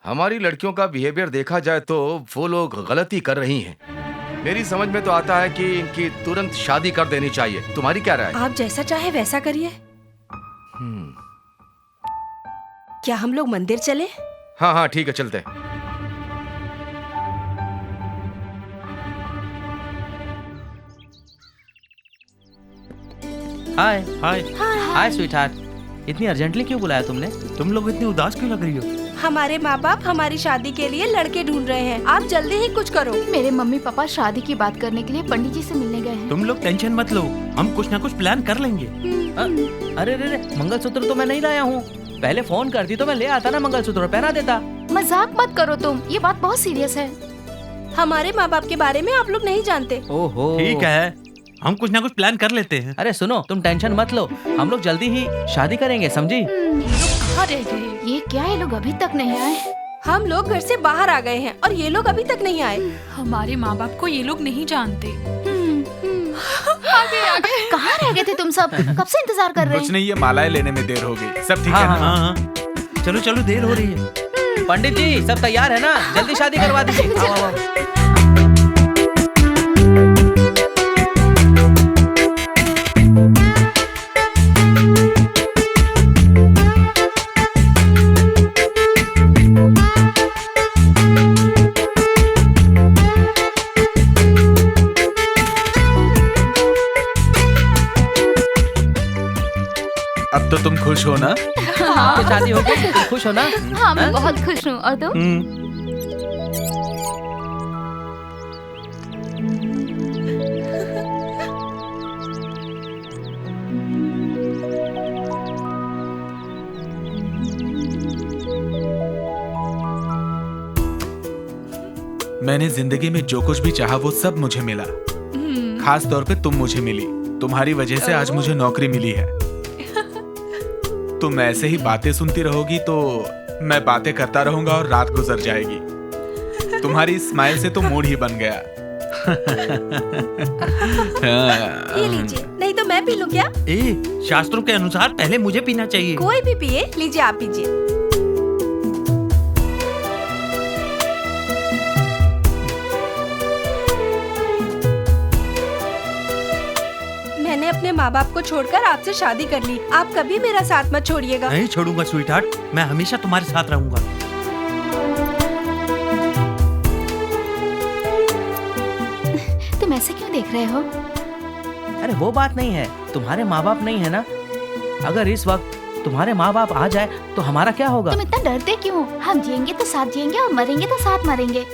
हमारी लड़कियों का बिहेवियर देखा जाए तो वो लोग गलती कर रही हैं। मेरी समझ में तो आता है कि इनकी तुरंत शादी कर देनी चाहिए। तुम्हारी क्या राय? आप जैसा चाहे वैसा करिए। क्या हम लोग मंदिर चले? हाँ हाँ ठीक है, चलते हैं। हाय हाय। हाय स्वीटहार्ट, इतनी अर्जेंटली क्यों बुलाया तुमने? तुम लोग इतनी उदास क्यों लग रही हो? हमारे माँ बाप हमारी शादी के लिए लड़के ढूंढ रहे हैं। आप जल्दी ही कुछ करो। मेरे मम्मी पापा शादी की बात करने के लिए पंडित जी से मिलने गए हैं। तुम लोग टेंशन मत लो, हम कुछ ना कुछ प्लान कर लेंगे। अरे रे रे, मंगलसूत्र तो मैं नहीं लाया हूँ। पहले फोन करती तो मैं ले आता ना, मंगलसूत्र पहना देता। मजाक मत करो तुम, ये बात बहुत सीरियस है। हमारे माँ बाप के बारे में आप लोग नहीं जानते। ओहो ठीक है, हम कुछ ना कुछ प्लान कर लेते हैं। अरे सुनो, तुम टेंशन मत लो, हम लोग जल्दी ही शादी करेंगे, समझी? कहाँ रह गए? ये क्या, ये लोग अभी तक नहीं आए? हम लोग घर से बाहर आ गए हैं और ये लोग अभी तक नहीं आए। हमारे माँ बाप को ये लोग नहीं जानते। आगे कहाँ रह गए थे तुम सब? कब से इंतजार कर रहे कुछ हैं? नहीं, ये मालाएं लेने में देर हो गई। सब ठीक हाँ, है ना? हाँ हाँ, चलो चलो, देर हो रही है। पंडित जी सब तैयार है ना? जल्दी शादी करवा दीजिए। आओ, आओ, आओ। अब तो तुम खुश हो ना? तो शादी हो गई, तुम खुश हो ना? हाँ मैं बहुत खुश हूँ। और तुम? मैंने जिंदगी में जो कुछ भी चाहा वो सब मुझे मिला। खास तौर पे तुम मुझे मिली। तुम्हारी वजह से आज मुझे नौकरी मिली है। तुम ऐसे ही बातें सुनती रहोगी तो मैं बातें करता रहूंगा और रात गुजर जाएगी। तुम्हारी स्माइल से तो मूड ही बन गया। ये लीजिए, नहीं तो मैं पी लूं क्या? शास्त्रों के अनुसार पहले मुझे पीना चाहिए। कोई भी पिए, लीजिए आप पीजिए। मैंने अपने माँ बाप को छोड़कर आपसे शादी कर ली। आप कभी मेरा साथ मत छोड़िएगा। नहीं छोड़ूंगा स्वीटहार्ट, मैं हमेशा तुम्हारे साथ रहूंगा। तुम ऐसे क्यों देख रहे हो? अरे वो बात नहीं है, तुम्हारे माँ बाप नहीं है ना? अगर इस वक्त तुम्हारे माँ बाप आ जाए तो हमारा क्या होगा? तुम इतना डरते क्यों? हम जिएंगे तो साथ जिएंगे और मरेंगे तो साथ मरेंगे।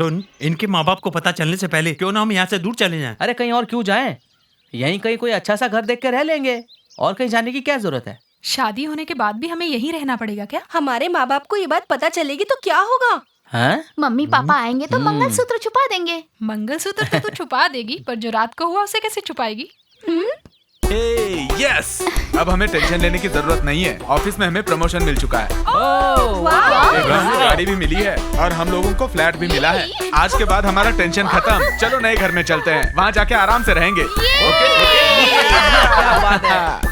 सुन, इनके माँ बाप को पता चलने से पहले क्यों ना हम यहाँ से दूर चले जाएं। अरे कहीं और क्यों जाएं? यहीं कहीं कोई अच्छा सा घर देख के रह लेंगे, और कहीं जाने की क्या जरूरत है? शादी होने के बाद भी हमें यहीं रहना पड़ेगा क्या? हमारे माँ बाप को ये बात पता चलेगी तो क्या होगा? हैं? मम्मी पापा आएंगे तो मंगलसूत्र छुपा देंगे। मंगलसूत्र तो तू छुपा देगी, पर जो रात को हुआ उसे कैसे छुपाएगी? यस, अब हमें टेंशन लेने की जरूरत नहीं है। ऑफिस में हमें प्रमोशन मिल चुका है। एक गाड़ी भी मिली है और हम लोगों को फ्लैट भी मिला है। आज के बाद हमारा टेंशन खत्म। चलो नए घर में चलते हैं, वहाँ जाके आराम से रहेंगे। क्या बात है?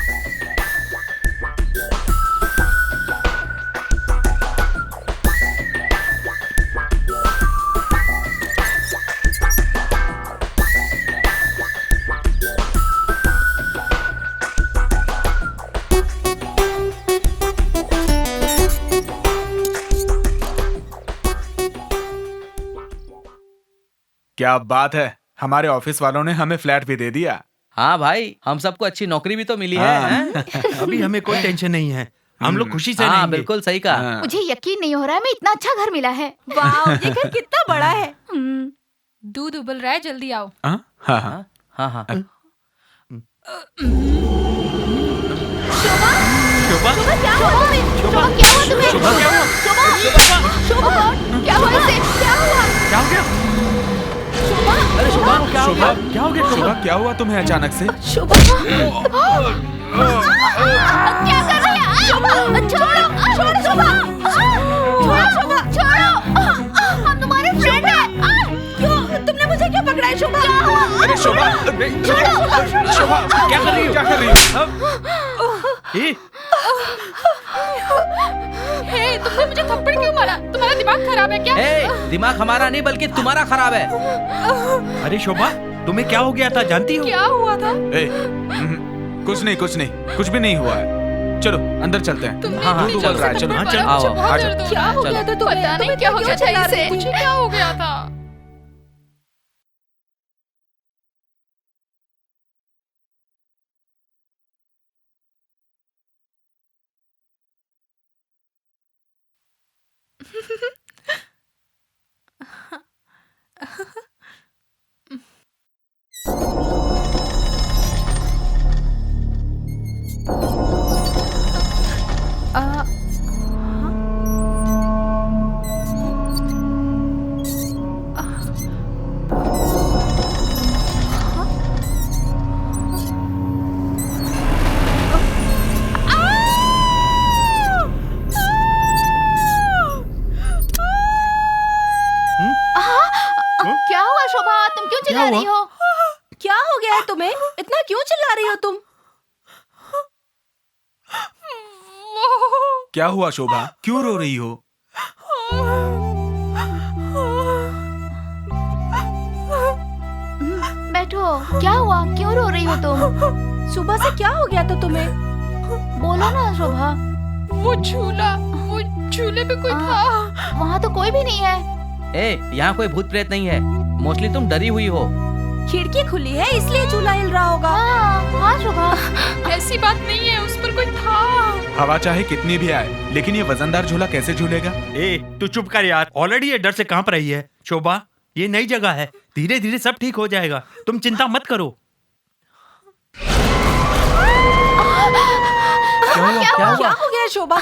क्या बात है, हमारे ऑफिस वालों ने हमें फ्लैट भी दे दिया। हाँ भाई, हम सबको अच्छी नौकरी भी तो मिली है, हैं? अभी हमें कोई टेंशन नहीं है, हम लोग खुशी से हाँ रहेंगे। बिल्कुल सही कहा। मुझे यकीन नहीं हो रहा है, मैं इतना अच्छा घर मिला है। वाह, ये घर कितना बड़ा है। दूध उबल रहा है, जल्दी आओ। हाँ हाँ हाँ हाँ। शोभा क्या हुआ तुम्हें? शोभा क्या हुआ तुम्हें? शोभा क्या हुआ? शोभा क्या हुआ इसे? क्या हुआ? क्या हो गया? अरे शोभा को क्या हो गया? क्या हो गया? शोभा क्या हुआ तुम्हें अचानक से? शोभा क्या कर रही है? शोभा छोड़ो, छोड़ो शोभा, छोड़ो शोभा, छोड़ो। हम तुम्हारे फ्रेंड हैं। क्यों? तुमने मुझे क्यों पकड़ा है शोभा? अरे शोभा, शोभा क्या कर रही हो? क्या कर रही हो? हे, तुमने मुझे थप्पड़ क्यों मारा? तुम्हारा दिमाग खराब है क्या? दिमाग हमारा नहीं बल्कि तुम्हारा खराब है। अरे शोभा, तुम्हें क्या हो गया था, जानती हो? क्या हुआ था? कुछ नहीं, कुछ भी नहीं हुआ है। चलो अंदर चलते हैं। दूध उबल रहा है, चलो। हाँ, चलो। आओ, बहुत आजा। दर्द हो क्या रहा हो गया था तुम्हें? पता नहीं क्या हो गया था इसे। मुझे क्या हो गया था? क्या हुआ शोभा? तुम क्यों चिल्ला रही हो? क्या हो गया है तुम्हें? इतना क्यों चिल्ला रही हो तुम? क्या हुआ शोभा? क्यों रो रही हो? बैठो। क्या हुआ? क्यों रो रही हो तुम? सुबह से क्या हो गया था तुम्हें? बोलो ना शोभा। वो झूले पे कोई था। वहाँ तो कोई भी नहीं है। यहाँ कोई भूत प्रेत नहीं है, मोस्टली तुम डरी हुई हो। खिड़की खुली है इसलिए झूला हिल रहा होगा। हाँ शोभा, ऐसी बात नहीं है, उस पर कोई था। हवा चाहे कितनी भी आए, लेकिन ये वजनदार झूला कैसे झूलेगा? तू चुप कर यार, ऑलरेडी ये डर से कांप रही है। शोभा, ये नई जगह है, धीरे धीरे सब ठीक हो जाएगा, तुम चिंता मत करो। क्या हो गया शोभा?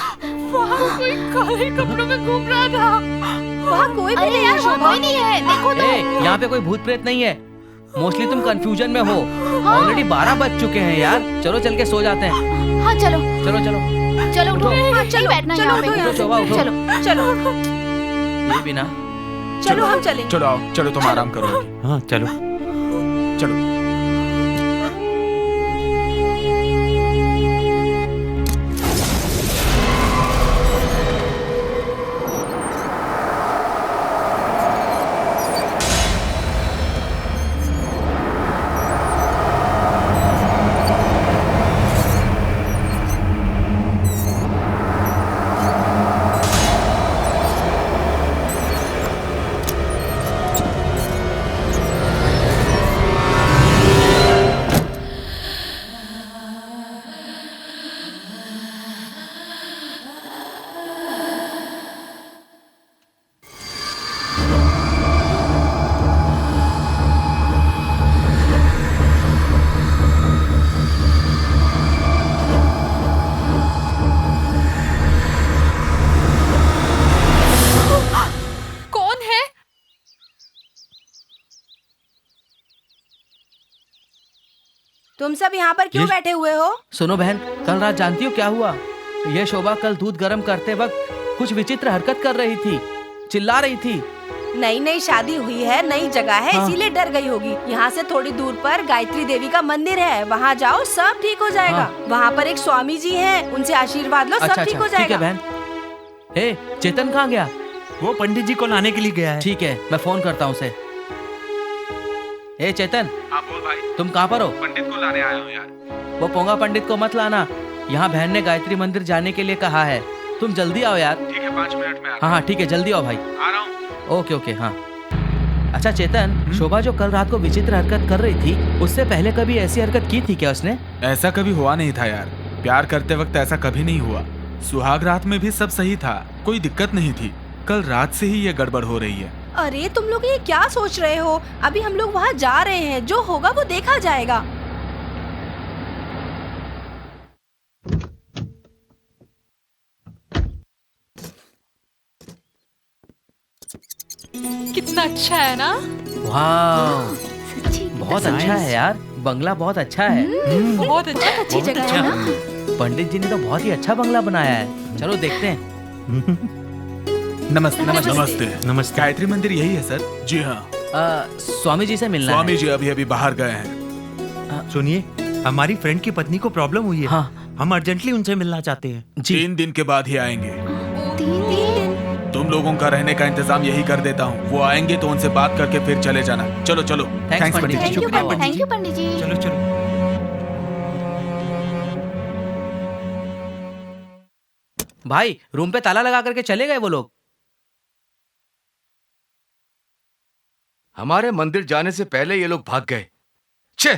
वहाँ कोई काले कपड़ों में घूम रहा था। वहाँ कोई भी अरे नहीं यार है वहाँ शोभा। कोई नहीं है, देखो तो। यहाँ पे कोई भूत प्रेत नहीं है, मोस्टली तुम कंफ्यूजन में हो। ऑलरेडी 12 बज चुके हैं यार, चलो चल के सो जाते हैं। हाँ चलो चलो चलो चलो उठो। हाँ, चलो बैठना चलो, यहाँ पे। उठो यहाँ से। शोभा, उठो। चलो चलो ये भी ना। चलो हम चलें। चलो आओ, चलो तुम आराम करो। हाँ चलो। चलो। तुम सब यहाँ पर क्यों बैठे हुए हो? सुनो बहन, कल रात जानती हो क्या हुआ? ये शोभा कल दूध गर्म करते वक्त कुछ विचित्र हरकत कर रही थी, चिल्ला रही थी। नई नई शादी हुई है, नई जगह है, हाँ। इसीलिए डर गई होगी। यहाँ से थोड़ी दूर पर गायत्री देवी का मंदिर है, वहाँ जाओ, सब ठीक हो जाएगा। हाँ। वहाँ पर एक स्वामी जी हैं, उनसे आशीर्वाद लो, सब ठीक हो ठीक है जाएगा। बहन। ए, चेतन कहाँ गया? वो पंडित जी को लाने के लिए गया है। ठीक है, मैं फोन करता हूँ उसे। ए चेतन, हाँ बोल भाई। तुम कहाँ पर हो? पंडित को लाने आया हूँ यार। वो पोंगा पंडित को मत लाना, यहाँ बहन ने गायत्री मंदिर जाने के लिए कहा है। तुम जल्दी आओ यार। ठीक है, 5 मिनट में हाँ हाँ ठीक है, जल्दी आओ भाई। आ रहा हूँ। ओके ओके हाँ। अच्छा चेतन, शोभा जो कल रात को विचित्र हरकत कर रही थी, उससे पहले कभी ऐसी हरकत की थी क्या उसने? ऐसा कभी हुआ नहीं था यार, प्यार करते वक्त ऐसा कभी नहीं हुआ। सुहाग रात में भी सब सही था, कोई दिक्कत नहीं थी। कल रात से ही ये गड़बड़ हो रही है। अरे तुम लोग ये क्या सोच रहे हो? अभी हम लोग वहाँ जा रहे हैं, जो होगा वो देखा जाएगा। कितना अच्छा है ना? वाह, बहुत अच्छा है यार, बंगला बहुत अच्छा है। बहुत अच्छा। अच्छी जगह है ना? पंडित जी ने तो बहुत ही अच्छा बंगला बनाया है। चलो देखते हैं। नमस्ते नमस्ते नमस्ते। नमस्ते। गायत्री मंदिर यही है सर? जी हाँ। स्वामी जी से मिलना स्वामी है। जी अभी अभी बाहर गए हैं। सुनिए, हमारी फ्रेंड की पत्नी को प्रॉब्लम हुई है। हाँ। हम अर्जेंटली उनसे मिलना चाहते हैं। जी 3 दिन के बाद ही आएंगे। 3 दिन? तुम लोगों का रहने का इंतजाम यही कर देता हूँ। वो आएंगे तो उनसे बात करके फिर चले जाना। चलो चलो। Thanks Pandit ji. Thank you शुक्रिया पंडित, थैंक यू पंडित जी। चलो चलो। भाई, रूम पे ताला लगा करके चले गए वो लोग। हमारे मंदिर जाने से पहले ये लोग भाग गए। छे!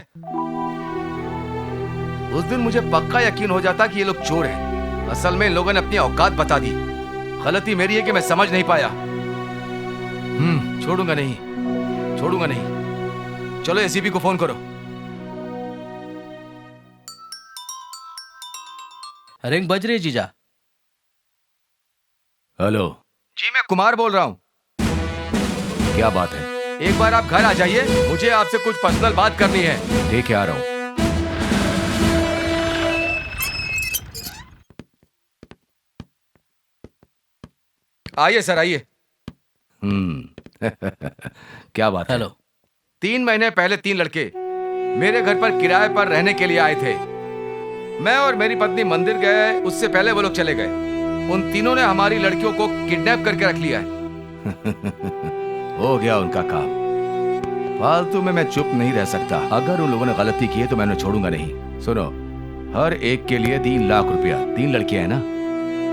उस दिन मुझे पक्का यकीन हो जाता कि ये लोग चोर हैं। असल में इन लोगों ने अपनी औकात बता दी। गलती मेरी है कि मैं समझ नहीं पाया। छोड़ूंगा नहीं। चलो एसीपी को फोन करो। रिंग बज रही है जीजा। हेलो जी, मैं कुमार बोल रहा हूँ। क्या बात है? एक बार आप घर आ जाइए, मुझे आपसे कुछ पर्सनल बात करनी है। ठीक है, आ रहा हूँ। आइए सर, आइए। क्या बात है? हेलो। 3 महीने पहले 3 लड़के मेरे घर पर किराए पर रहने के लिए आए थे। मैं और मेरी पत्नी मंदिर गए, उससे पहले वो लोग चले गए। उन तीनों ने हमारी लड़कियों को किडनैप करके रख लिया है। हो गया उनका काम। फालतू में मैं चुप नहीं रह सकता। अगर उन लोगों ने गलती की है तो मैं उन्हें छोड़ूंगा नहीं। सुनो, हर एक के लिए 3 लाख रुपया। 3 लड़कियां हैं ना?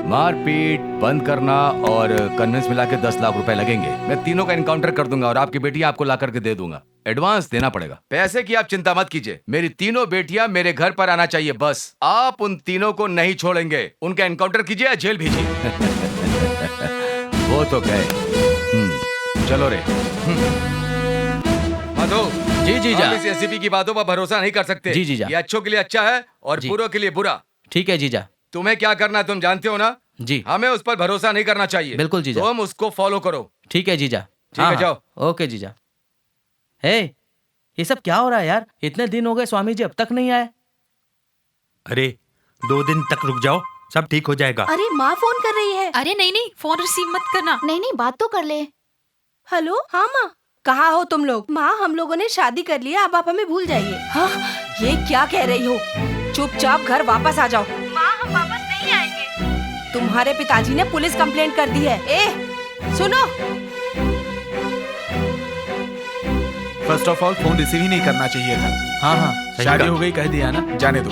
मारपीट बंद करना और कन्वेंस मिला के 10 लाख रुपए लगेंगे। मैं तीनों का इनकाउंटर कर दूंगा और आपकी बेटियां आपको ला करके दे दूंगा। एडवांस देना पड़ेगा। पैसे की आप चिंता मत कीजिए। मेरी तीनों बेटियां मेरे घर पर आना चाहिए बस। आप उन तीनों को नहीं छोड़ेंगे। उनका एनकाउंटर कीजिए या जेल भेजिए। वो तो गए। चलो रे। मधु जी जीजा। हम इस एसीपी की बातों पर भरोसा नहीं कर सकते। जी जीजा। ये अच्छों के लिए अच्छा है और जी। बुरों के लिए बुरा। ठीक है जीजा। तुम्हें क्या करना है तुम जानते हो ना? जी हमें उस पर भरोसा नहीं करना चाहिए। बिल्कुल जीजा। तुम उसको फॉलो करो। ठीक है जीजा। ठीक है, जाओ। ओके जीजा। हे, ये सब क्या हो रहा है यार? इतने दिन हो गए, स्वामी जी अब तक नहीं आए। अरे 2 दिन तक रुक जाओ, सब ठीक हो जाएगा। अरे माँ फोन कर रही है। अरे नहीं नहीं, फोन रिसीव मत करना। नहीं, बात तो कर ले। हेलो, हाँ माँ, कहाँ हो तुम लोग? माँ, हम लोगों ने शादी कर लिया, अब आप हमें भूल जाइए। हाँ, ये क्या कह रही हो? चुपचाप घर वापस आ जाओ। माँ, हम वापस नहीं आएंगे। तुम्हारे पिताजी ने पुलिस कंप्लेंट कर दी है। सुनो, first of all phone receive ही नहीं करना चाहिए था। हाँ, शादी हो गई कह दिया ना, जाने दो।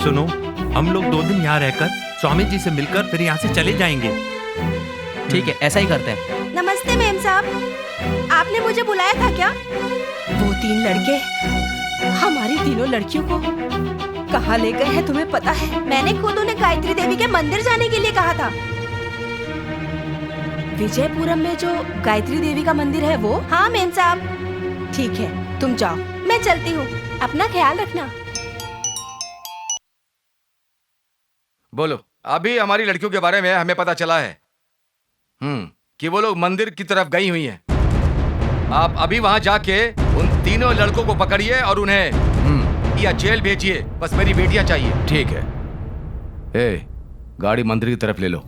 सुनो, हम लोग 2 दिन यहाँ रहकर स्वामी जी से मिलकर फिर यहाँ से चले जाएंगे। ठीक है, ऐसा ही करते हैं। नमस्ते मेम साहब, आपने मुझे बुलाया था क्या? वो 3 लड़के हमारी तीनों लड़कियों को कहाँ ले गए हैं तुम्हें पता है? मैंने खुद उन्हें गायत्री देवी के मंदिर जाने के लिए कहा था। विजयपुरम में जो गायत्री देवी का मंदिर है वो? हाँ मेम साहब। ठीक है, तुम जाओ, मैं चलती हूँ। अपना ख्याल रखना। बोलो, अभी हमारी लड़कियों के बारे में हमें पता चला है कि वो लोग मंदिर की तरफ गई हुई हैं। आप अभी वहां जाके उन तीनों लड़कों को पकड़िए और उन्हें या जेल भेजिए। बस मेरी बेटियां चाहिए। ठीक है। ए, गाड़ी मंदिर की तरफ ले लो।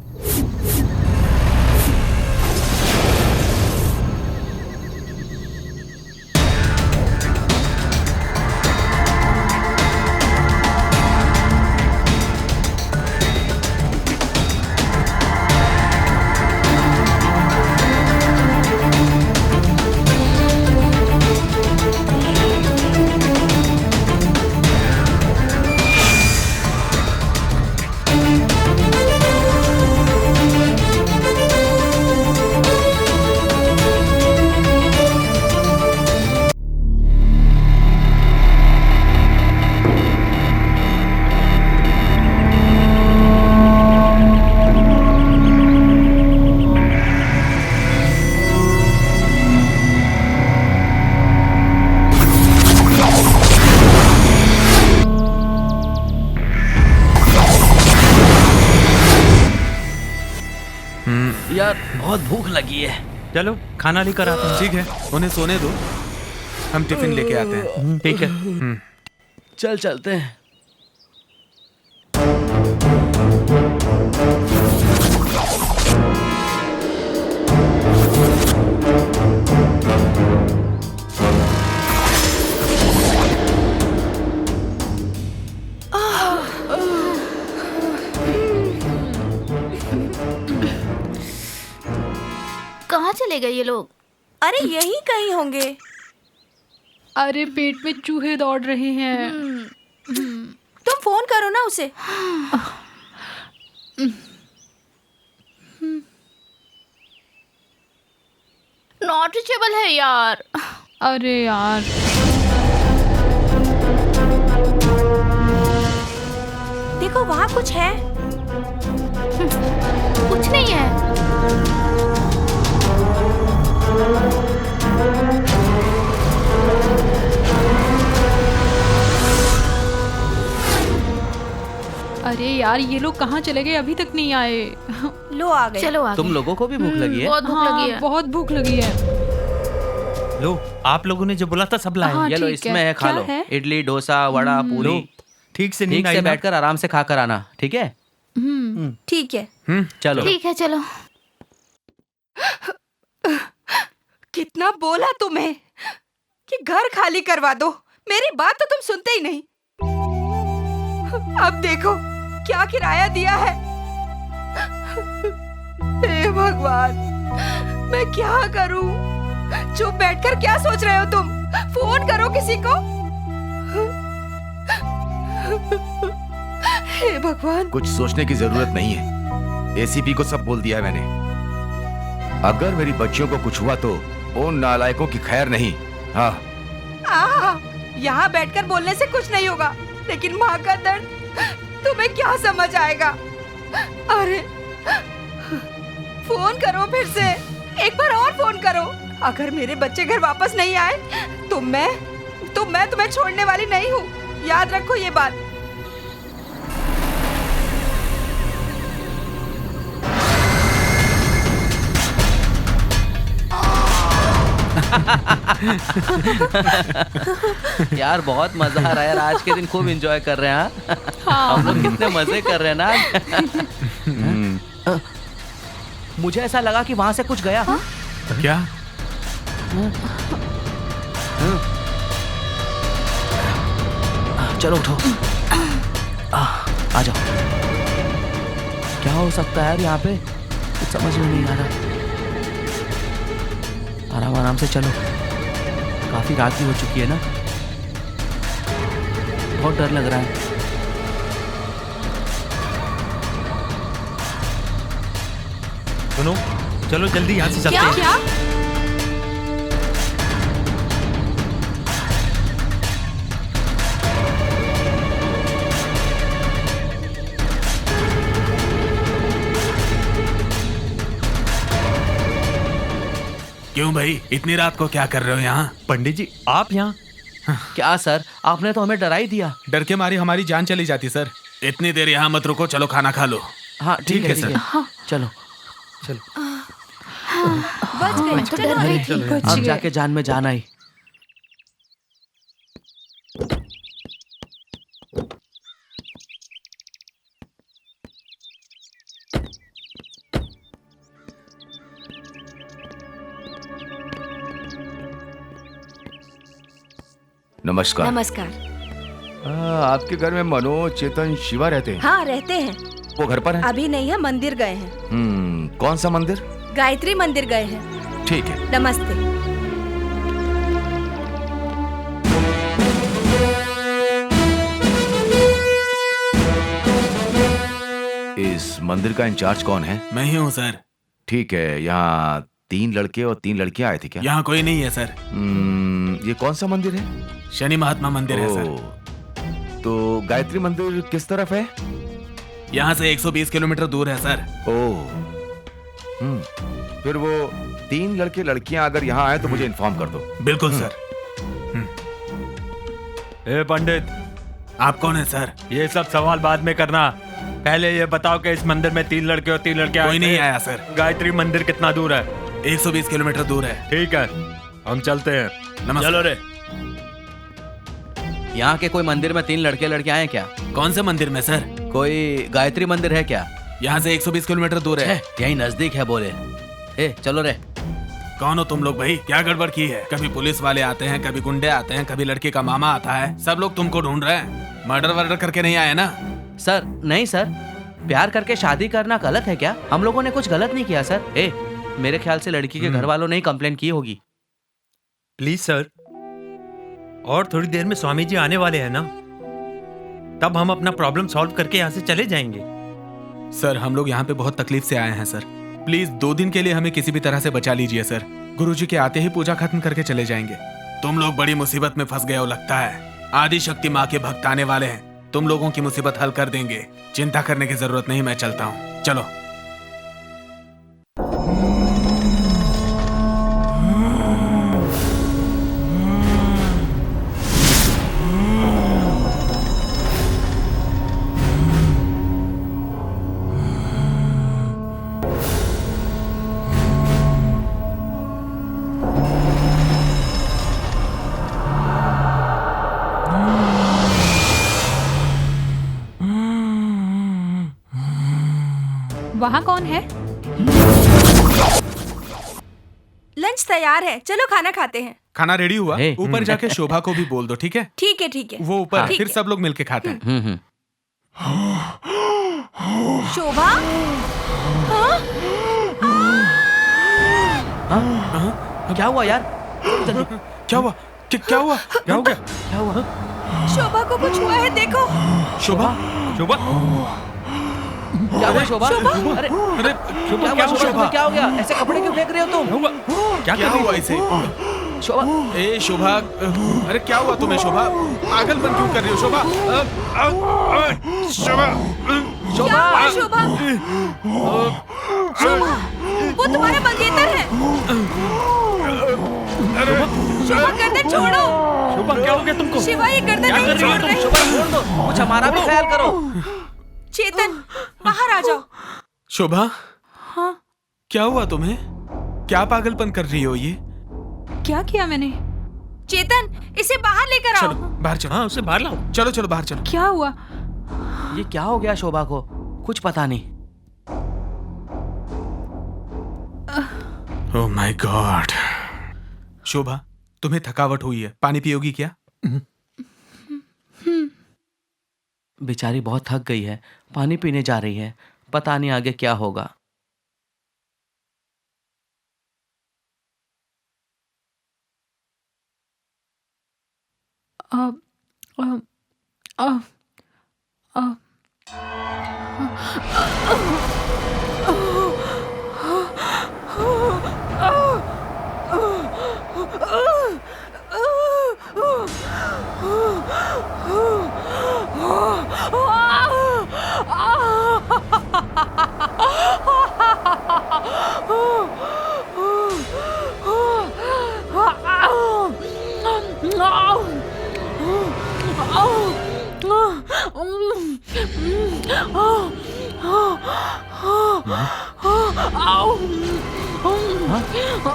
यार बहुत भूख लगी है। चलो खाना लेकर आते हैं। ठीक है, उन्हें सोने दो, हम टिफिन लेके आते हैं। ठीक है। चल चलते हैं। कहाँ चले गए ये लोग? अरे यहीं कहीं होंगे। अरे पेट में चूहे दौड़ रहे हैं। तुम फोन करो ना उसे। नॉट रीचेबल है यार। अरे यार, देखो वहाँ कुछ है। कुछ नहीं है। अरे यार, ये लोग कहाँ चले गए? अभी तक नहीं आए। लो आ गए। चलो तुम लोगों को भी भूख लगी है? बहुत भूख लगी है। बहुत भूख लगी है। लो, आप लोगों ने जो बोला था सब लाए। हाँ, ये लो, ठीक इसमें है, खा क्या लो। है? इडली, डोसा, वड़ा, पूरी। लो, ठीक से ठीक नींद आई से ना? बैठकर आराम से खा कर आना, ठीक है? ठीक है। चलो। ठीक है चलो। कितना बोला तुम्हें कि घर खाली करवा दो, मेरी बात तो तुम सुनते ही नहीं। अब देखो क्या किराया दिया है। हे भगवान, मैं क्या करूं? चुप बैठकर क्या सोच रहे हो तुम? फोन करो किसी को। हे भगवान। कुछ सोचने की जरूरत नहीं है। एसीपी को सब बोल दिया है मैंने। अगर मेरी बच्चियों को कुछ हुआ तो उन नालायकों की खैर नहीं। हाँ, यहाँ बैठकर बोलने से कुछ नहीं होगा, लेकिन माँ का दर्द तुम्हें क्या समझ आएगा? अरे फोन करो फिर से, एक बार और फोन करो। अगर मेरे बच्चे घर वापस नहीं आए तो मैं तुम्हें छोड़ने वाली नहीं हूँ। याद रखो ये बात। यार बहुत मजा आ रहा है यार, आज के दिन खूब एंजॉय कर रहे हैं। हाँ? हम लोग कितने मजे कर रहे हैं ना। मुझे ऐसा लगा कि वहां से कुछ गया। क्या? चलो उठो, आ जाओ। क्या हो सकता है यार यहाँ पे? कुछ समझ में नहीं आ रहा। आराम आराम से चलो, काफी रात भी हो चुकी है ना। बहुत डर लग रहा है। सुनो, चलो जल्दी यहाँ से चलते हैं। क्या? क्यों भाई, इतनी रात को क्या कर रहे हो यहाँ? पंडित जी, आप यहाँ? क्या सर, आपने तो हमें डरा ही दिया। डर के मारी हमारी जान चली जाती सर। इतनी देर यहाँ मत रुको, चलो खाना खा लो। हाँ ठीक है सर। हाँ। चलो बच गए। मैं तो डर गई थी। अब जाके जान में जान आई। नमस्कार। नमस्कार। आपके घर में मनोज, चेतन, शिवा रहते हैं? हाँ रहते हैं। वो घर पर है? अभी नहीं है, मंदिर गए हैं। कौन सा मंदिर? गायत्री मंदिर गए हैं। ठीक है। नमस्ते। इस मंदिर का इंचार्ज कौन है? मैं ही हूँ सर। ठीक है। यहाँ 3 लड़के और 3 लड़कियां आए थे क्या? यहाँ कोई नहीं है सर। ये कौन सा मंदिर है? शनि महात्मा मंदिर है सर। तो गायत्री मंदिर किस तरफ है? यहाँ से 120 किलोमीटर दूर है सर। ओह। फिर वो 3 लड़के लड़कियां अगर यहाँ आए तो मुझे इन्फॉर्म कर दो। बिल्कुल सर। ए पंडित, आप कौन है सर? ये सब सवाल बाद में करना। पहले ये बताओ कि इस मंदिर में 3 लड़के और 3 लड़कियां कोई नहीं आया सर। गायत्री मंदिर कितना दूर है? 120 किलोमीटर दूर है। ठीक है, हम चलते हैं। चलो रे। यहाँ के कोई मंदिर में 3 लड़के लड़कियां हैं क्या? कौन से मंदिर में सर? कोई गायत्री मंदिर है क्या? यहाँ से 120 किलोमीटर दूर है। यही नजदीक है बोले। ए चलो रे। कौन हो तुम लोग भाई? क्या गड़बड़ की है? कभी पुलिस वाले आते हैं, कभी गुंडे आते हैं, कभी लड़के का मामा आता है। सब लोग तुमको ढूंढ रहे हैं। मर्डर वर्डर करके नहीं आए ना? सर नहीं सर, प्यार करके शादी करना गलत है क्या? हम लोगों ने कुछ गलत नहीं किया सर। मेरे ख्याल से लड़की के घर वालों ने ही कंप्लेंट की होगी। प्लीज सर, और थोड़ी देर में स्वामी जी आने वाले हैं ना, तब हम अपना प्रॉब्लम सॉल्व करके यहाँ से चले जाएंगे। सर हम लोग यहाँ पे बहुत तकलीफ से आए हैं सर। प्लीज 2 दिन के लिए हमें किसी भी तरह से बचा लीजिए सर। गुरुजी के आते ही पूजा खत्म करके चले जाएंगे। तुम लोग बड़ी मुसीबत में फंस गए हो लगता है। आदि शक्ति माँ के भक्त आने वाले हैं, तुम लोगों की मुसीबत हल कर देंगे। चिंता करने की जरूरत नहीं, मैं चलता हूँ। चलो। वहाँ कौन है? लंच तैयार है, चलो खाना खाते हैं। खाना रेडी हुआ? ऊपर जाके शोभा को भी बोल दो, ठीक है? ठीक है ठीक है। वो ऊपर ठीक फिर है। सब लोग मिलके खाते हैं। शोभा? क्या हुआ यार? क्या हुआ? क्या हुआ? क्या हो गया? क्या हुआ? शोभा को कुछ हुआ है, देखो। शोभा? शोभा? क्या हुआ शोभा? अरे अरे क्या हुआ शोभा? क्या हो गया? ऐसे कपड़े क्यों फेंक रहे हो तुम? क्या हुआ इसे? शोभा? ए शोभा, अरे क्या हुआ तुम्हें शोभा? पागलपन क्यों कर रही हो शोभा? शोभा, क्या हुआ शोभा? शोभा, वो तुम्हारा मंगेतर है। शोभा गर्दन छोड़ो। शोभा क्या हो गया तुमको? शिवा ये गर्दन नहीं छोड़ रही। शोभा छोड़ दो, कुछ हमारा भी ख्याल करो। चेतन बाहर आ जाओ। शोभा? हाँ क्या हुआ तुम्हें? क्या पागलपन कर रही हो ये? क्या किया मैंने? चेतन इसे बाहर लेकर आओ। चलो बाहर चलो। हाँ उसे बाहर लाओ। चलो चलो बाहर चलो। क्या हुआ? ये क्या हो गया शोभा को? कुछ पता नहीं। Oh my God. शोभा तुम्हें थकावट हुई है, पानी पियोगी क्या? बेचारी बहुत थक गई है, पानी पीने जा रही है। पता नहीं आगे क्या होगा।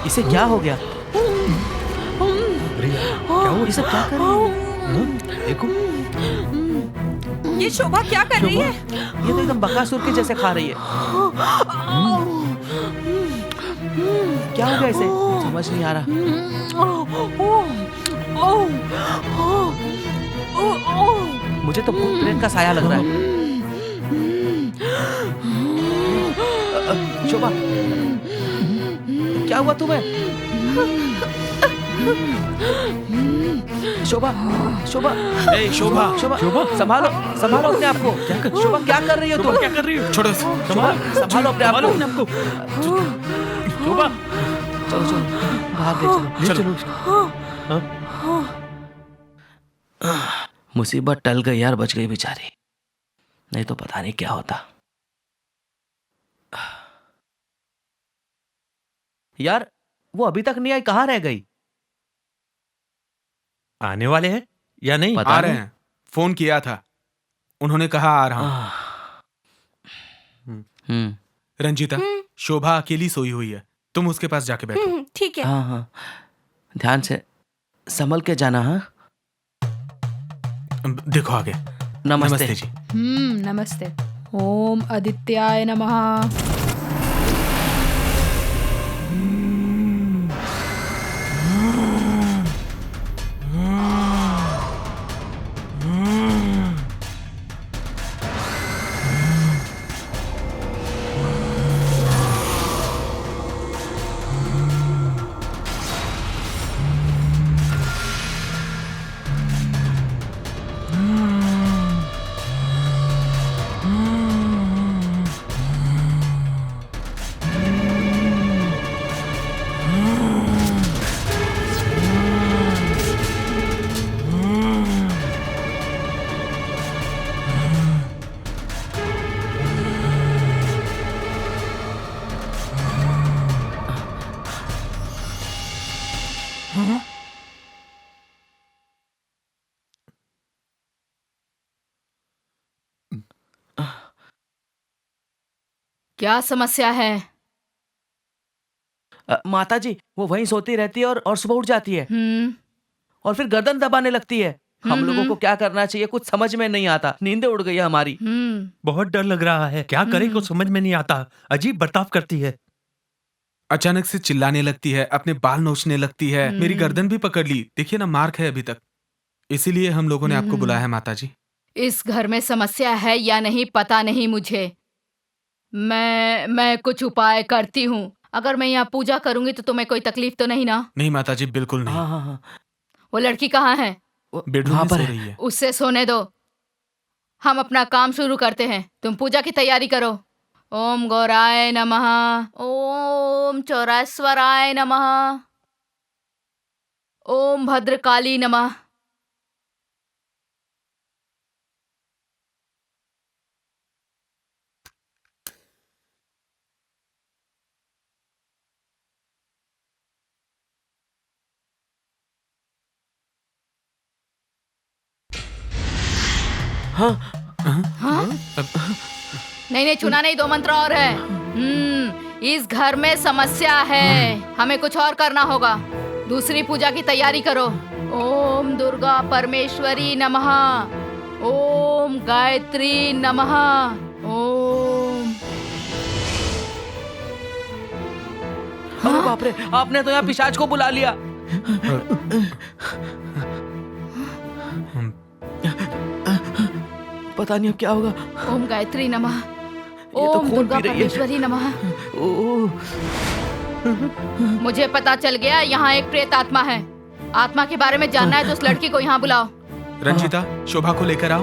इसे क्या हो गया? क्या हो? ये सब क्या कर रही है? देखो ये शोभा क्या कर रही है? ये तो एकदम बकासुर के जैसे खा रही है। क्या हो गया इसे? समझ नहीं आ रहा। मुझे तो भूत प्रेत का साया लग रहा है। शोभा, क्या हुआ तुम्हें? शोभा, शोभा, ए शोभा, शोभा, संभालो, संभालो अपने आप को। शोभा, क्या कर रही हो तुम? क्या कर रही हो? छोड़ो, संभालो अपने आप को। शोभा, चलो चलो, बाहर ले चलो। मुसीबत टल गई यार, बच गई बेचारी, नहीं तो पता नहीं क्या होता। यार वो अभी तक नहीं आई, कहाँ रह गई? आने वाले हैं या नहीं? पता आ रहे नहीं। हैं, फोन किया था, उन्होंने कहा आ रहा हूं। रंजीता, शोभा अकेली सोई हुई है, तुम उसके पास जाके बैठो। ठीक है। हाँ हाँ, ध्यान से संभल के जाना। हाँ, देखो आगे। नमस्ते जी। नमस्ते। ओम आदित्याय नमः। क्या समस्या है? माता जी, वो वहीं सोती रहती है और सुबह उठ जाती है और फिर गर्दन दबाने लगती है। हम लोगों को क्या करना चाहिए कुछ समझ में नहीं आता, नींदें उड़ गई है हमारी। बहुत डर लग रहा है, क्या करें कुछ समझ में नहीं आता। अजीब बर्ताव करती है। अचानक से चिल्लाने लगती है, अपने बाल नोचने लगती है, मेरी गर्दन भी पकड़ ली, देखिए ना मार्क है अभी तक। इसीलिए हम लोगों ने आपको बुलाया है माता जी। इस घर में समस्या है या नहीं पता नहीं मुझे। मैं कुछ उपाय करती हूँ। अगर मैं यहाँ पूजा करूंगी तो तुम्हें कोई तकलीफ तो नहीं ना? नहीं माता जी, बिल्कुल नहीं। हाँ हाँ हाँ, वो लड़की कहाँ है? बेडरूम में सो रही है। उससे सोने दो, हम अपना काम शुरू करते हैं। तुम पूजा की तैयारी करो। ओम गौराय नमः, ओम चौरास्वराय नमः, ओम भद्रकाली नमः। हाँ? नहीं, छूना नहीं, 2 मंत्र और है। इस घर में समस्या है, हमें कुछ और करना होगा। दूसरी पूजा की तैयारी करो। ओम दुर्गा परमेश्वरी नमः, ओम गायत्री नमः, ओम। अरे बाप रे, आपने तो यहाँ पिशाच को बुला लिया। पता नहीं अब क्या होगा। ओम गायत्री नमः, तो ओम खून दुर्गा पी रही है। परमेश्वरी नमः। मुझे पता चल गया यहाँ एक प्रेत आत्मा है। आत्मा के बारे में जानना है तो उस लड़की को यहाँ बुलाओ। रंजीता, शोभा को लेकर आओ।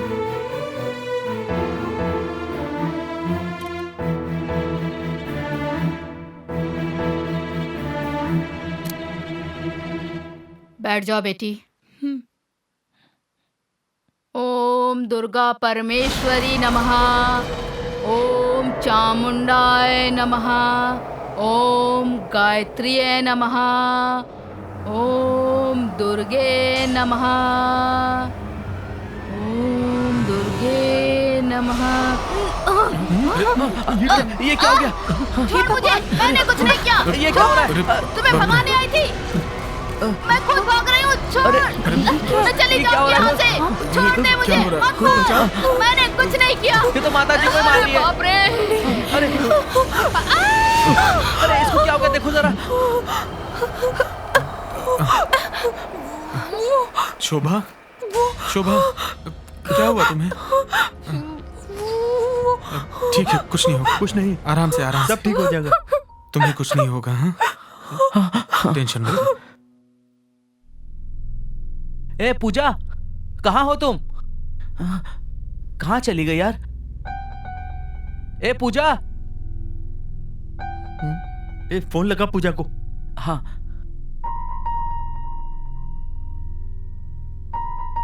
बैठ जाओ बेटी। ओम दुर्गा परमेश्वरी नमः, ओम चामुंडाय नमः, ओम गायत्रीय नमः, ओम दुर्गे नमः, ओम दुर्गे नमः। ये क्या हो गया? छोड़ मुझे, मैंने कुछ नहीं किया। ये क्या हो रहा है? तुम्हें भगाने आई थी, मैं खुद भाग रही हूँ। छोड़, मैं चली जाऊंगी यहाँ से। छोड़ दे मुझे, मत मार। मैंने कुछ नहीं किया। ये तो माता जी को मार रही है। बाप रे। अरे अरे इसको क्या हो गया, देखो जरा। शोभा, शोभा, क्या हुआ तुम्हें? ठीक है, कुछ नहीं होगा। कुछ नहीं, आराम से, आराम से। सब ठीक हो जाएगा। तुम्हें कुछ नहीं होगा। हाँ, टेंशन मत लो। ए पूजा, कहाँ हो तुम? कहाँ चली गई यार? ए पूजा। ए फोन लगा पूजा को। हाँ।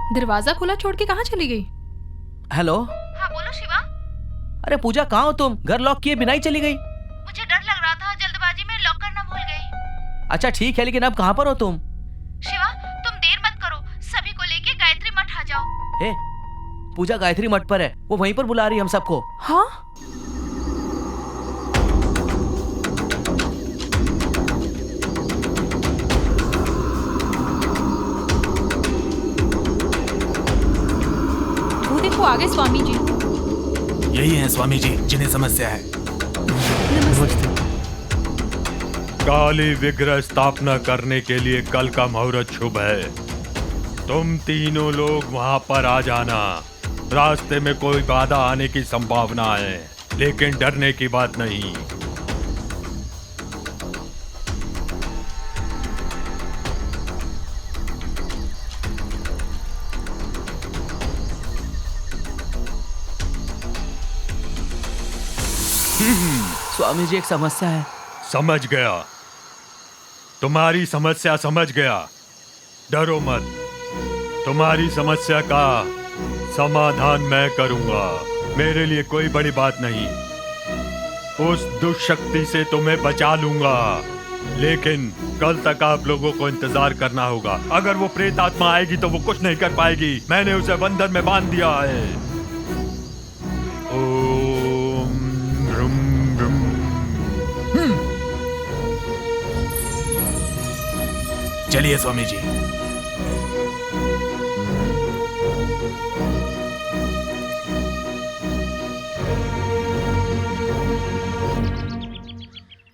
दरवाजा खुला छोड़ के कहाँ चली गई? हेलो। हाँ बोलो शिवा। अरे पूजा, कहाँ हो तुम? घर लॉक किए बिना ही चली गई। मुझे डर लग रहा था, जल्दबाजी में लॉक करना भूल गई। अच्छा ठीक है, लेकिन अब कहाँ पर हो तुम? शिवा तुम देर मत करो, सभी को लेके गायत्री मठ आ जाओ। ए पूजा गायत्री मठ पर है, वो वहीं पर बुला रही है हम सबको। हाँ? वो देखो आगे स्वामी जी। यही है स्वामी जी जिन्हें समस्या है। काली विग्रह स्थापना करने के लिए कल का मुहूर्त शुभ है। तुम तीनों लोग वहां पर आ जाना। रास्ते में कोई बाधा आने की संभावना है, लेकिन डरने की बात नहीं। स्वामी जी एक समस्या है। समझ गया, तुम्हारी समस्या समझ गया। डरो मत, तुम्हारी समस्या का समाधान मैं करूंगा। मेरे लिए कोई बड़ी बात नहीं। उस दुष्शक्ति से तुम्हें बचा लूंगा, लेकिन कल तक आप लोगों को इंतजार करना होगा। अगर वो प्रेत आत्मा आएगी तो वो कुछ नहीं कर पाएगी। मैंने उसे बंधन में बांध दिया है। ओम ह्रूम ह्रूम। चलिए स्वामी जी।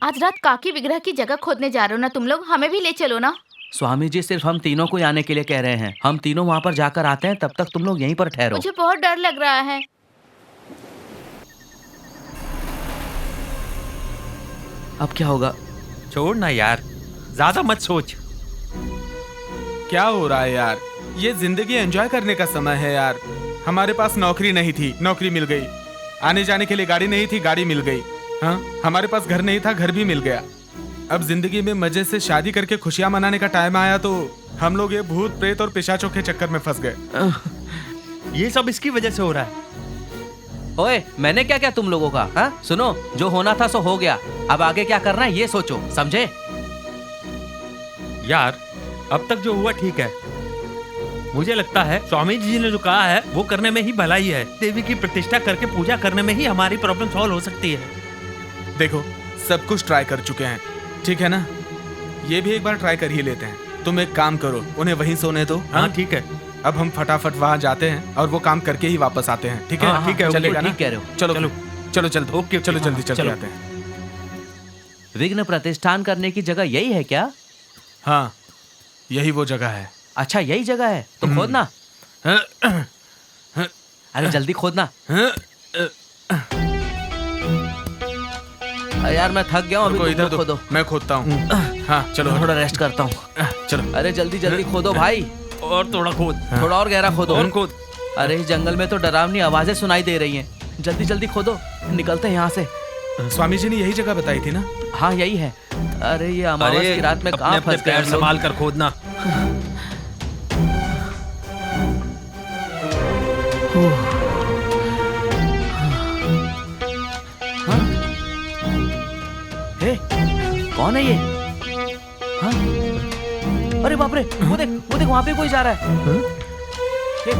आज रात काकी विग्रह की जगह खोदने जा रहे हो ना तुम लोग, हमें भी ले चलो ना। स्वामी जी सिर्फ हम तीनों को आने के लिए कह रहे हैं। हम तीनों वहाँ पर जाकर आते हैं, तब तक तुम लोग यहीं पर ठहरो। मुझे बहुत डर लग रहा है। अब क्या होगा? छोड़ ना यार, ज्यादा मत सोच। क्या हो रहा है यार? ये जिंदगी एंजॉय करने का समय है यार। हमारे पास नौकरी नहीं थी, नौकरी मिल गई। आने जाने के लिए गाड़ी नहीं थी, गाड़ी मिल गई। हाँ, हमारे पास घर नहीं था, घर भी मिल गया। अब जिंदगी में मजे से शादी करके खुशियां मनाने का टाइम आया तो हम लोग ये भूत प्रेत और पिशाचों के चक्कर में फंस गए। ये सब इसकी वजह से हो रहा है। ओए, मैंने क्या क्या तुम लोगों का? हाँ सुनो, जो होना था सो हो गया। अब आगे क्या करना है ये सोचो, समझे? यार अब तक जो हुआ ठीक है। मुझे लगता है स्वामी जी ने जो कहा है वो करने में ही भलाई है। देवी की प्रतिष्ठा करके पूजा करने में ही हमारी प्रॉब्लम सॉल्व हो सकती है। देखो, सब कुछ ट्राई कर चुके हैं, ठीक है ना? ये भी एक बार ट्राई कर ही लेते हैं। तुम एक काम करो, उन्हें वहीं सोने दो। हाँ ठीक है। अब हम फटाफट वहाँ जाते हैं और वो काम करके ही वापस आते हैं, ठीक है? हाँ, ठीक है, चलेगा ना? ठीक कह रहे हो। चलो चलो। चलो चलो ओके, चलो हाँ, जल्दी चलते चलो। आते हैं। विघ्न प्रतिष्ठान करने की जगह यही है क्या? हाँ, यही वो जगह है। अच्छा यही जगह है तो खोदना। अरे जल्दी खोदना। यार मैं थक गया हूँ, अभी रुको, तुम इधर लोग खोदो। मैं खोदता हूँ। हाँ चलो, थोड़ा रेस्ट करता हूँ। चलो। अरे जल्दी जल्दी खोदो भाई। और थोड़ा खोद। थोड़ा और गहरा खोदो। और खोद। अरे इस जंगल में तो डरावनी आवाजें सुनाई दे रही हैं। जल्दी जल्दी खोदो, निकलते हैं यहाँ से। स्वामी जी ने यही जगह बताई थी ना? हाँ यही है। अरे ये अमावस की रात में कहाँ फंस गए पैर हम लोग? संभाल कर खोदना। हे, कौन है ये? हाँ? अरे बाप रे, वो देख वहाँ पे कोई जा रहा है। हे,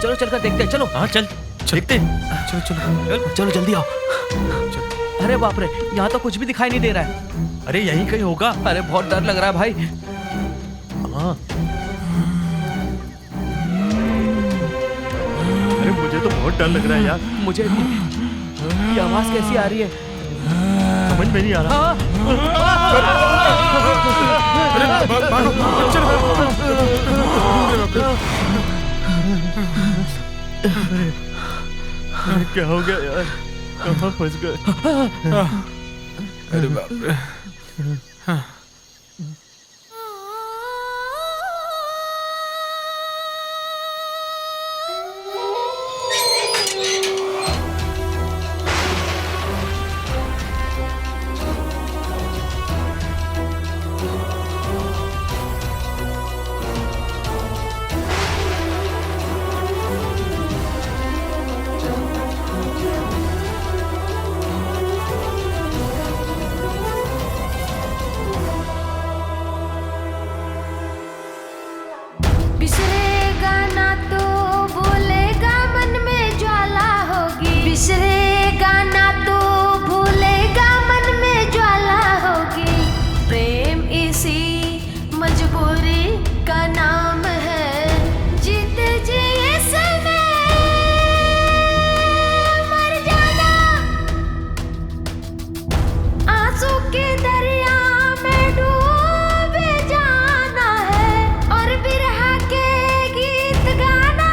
चलो चलकर देखते हैं, चलो। हाँ चल देखते। चलो चलो चलो जल्दी आओ। अरे बाप रे, यहाँ तो कुछ भी दिखाई नहीं दे रहा है। अरे यहीं कहीं होगा। अरे बहुत डर लग रहा है भाई। हाँ। अरे मुझे तो बहुत डर लग रहा है यार। मुझे ये आवाज कैसी आ रही है? समझ में नहीं आ रहा। अरे मानो, चलो। क्या हो गया यार, कहाँ फंस गए? अरे बाप रे। बिसरेगा ना तो भूलेगा, मन में ज्वाला होगी। बिसरेगा ना तो भूलेगा, मन में ज्वाला होगी। प्रेम इसी मजबूरी का नाम है। जीत जी इसमें मर जाना, आंसू के दरिया में डूब जाना है। और बिरहा के गीत गाना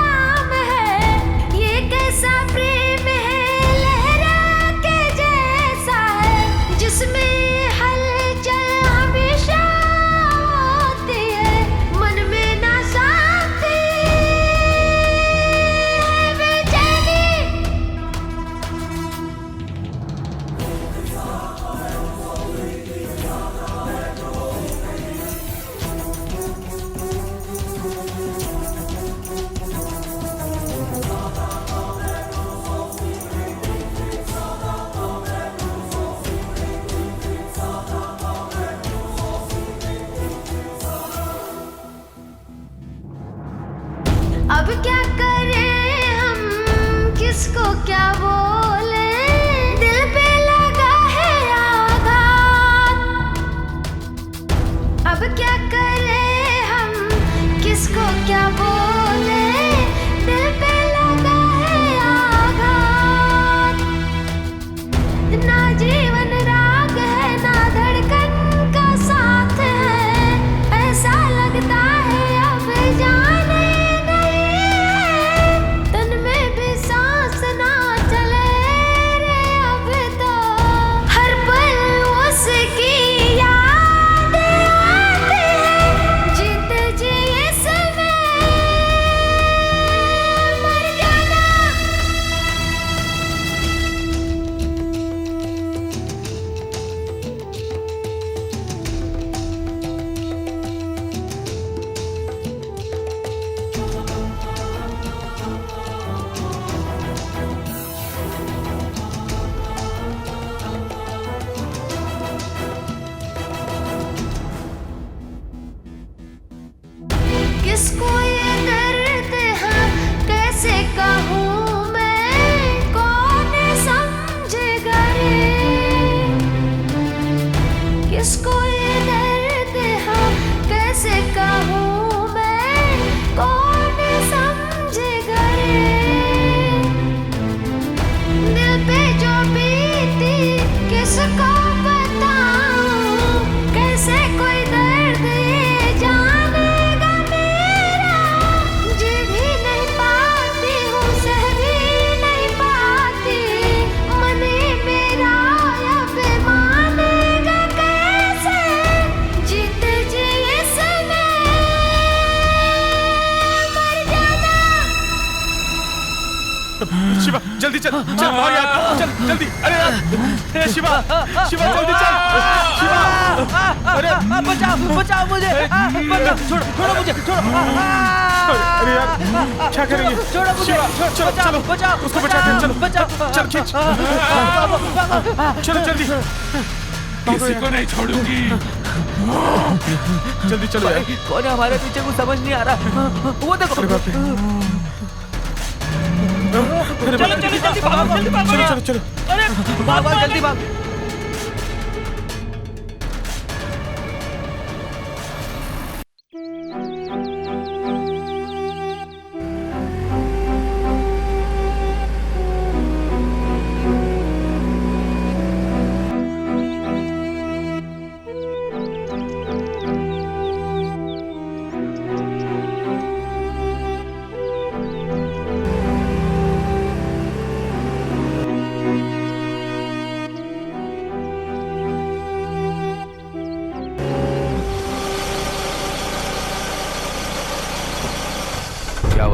आम है। ये कैसा प्रेम है, लहरा के जैसा है, जिसमें हलचल हमेशा होती है। मन में ना शांति है, बेचैनी। अब क्या करें हम, किसको क्या बोले? दिल पे लगा है आघात। अब क्या करें हम, किसको क्या बोले? दिल पे लगा है आघात। ना जीवन राग है, ना धड़कन का साथ है। ऐसा लगता है अब जाने नहीं है। तन में भी सांस ना चले रे अब तो। हर पल उसकी याद आती है। जीत जी इसमें मर जाना। किसको ये दर्द है, कैसे कहूँ मैं, कौन समझेगा रे? किसको ये दर्द है, कैसे कहूँ मैं, कौन समझेगा रे? दिल पे जो बीती किसको बताऊं? कैसे कोई दर्द ये जानेगा मेरा? जी भी नहीं पाती हूँ, सह भी नहीं पाती। मन मेरा अब मानेगा कैसे? जीत जी इसमें मर जाना। शिवा जल्दी चल, चल भाग यार, चल जल्दी। अरे यार, ए, शिवा शिवा जल्दी चल। शिवा अरे बचाओ बचाओ मुझे, बचाओ, छोड़ो छोड़ो मुझे, छोड़ो। अरे यार क्या करेंगे? छोड़ो मुझे, शिवा चलो चलो, बचाओ, उसको बचाते हैं, चलो बचाओ, चल खींच। चलो जल्दी, किसी को नहीं छोड़ूंगी। जल्दी चलो यार। कौन है हमारे पीछे, कुछ समझ नहीं आ रहा। वो देखो। चलो चलो जल्दी भागो, जल्दी भागो। चलो चलो चलो। अरे भाग भाग, जल्दी भाग।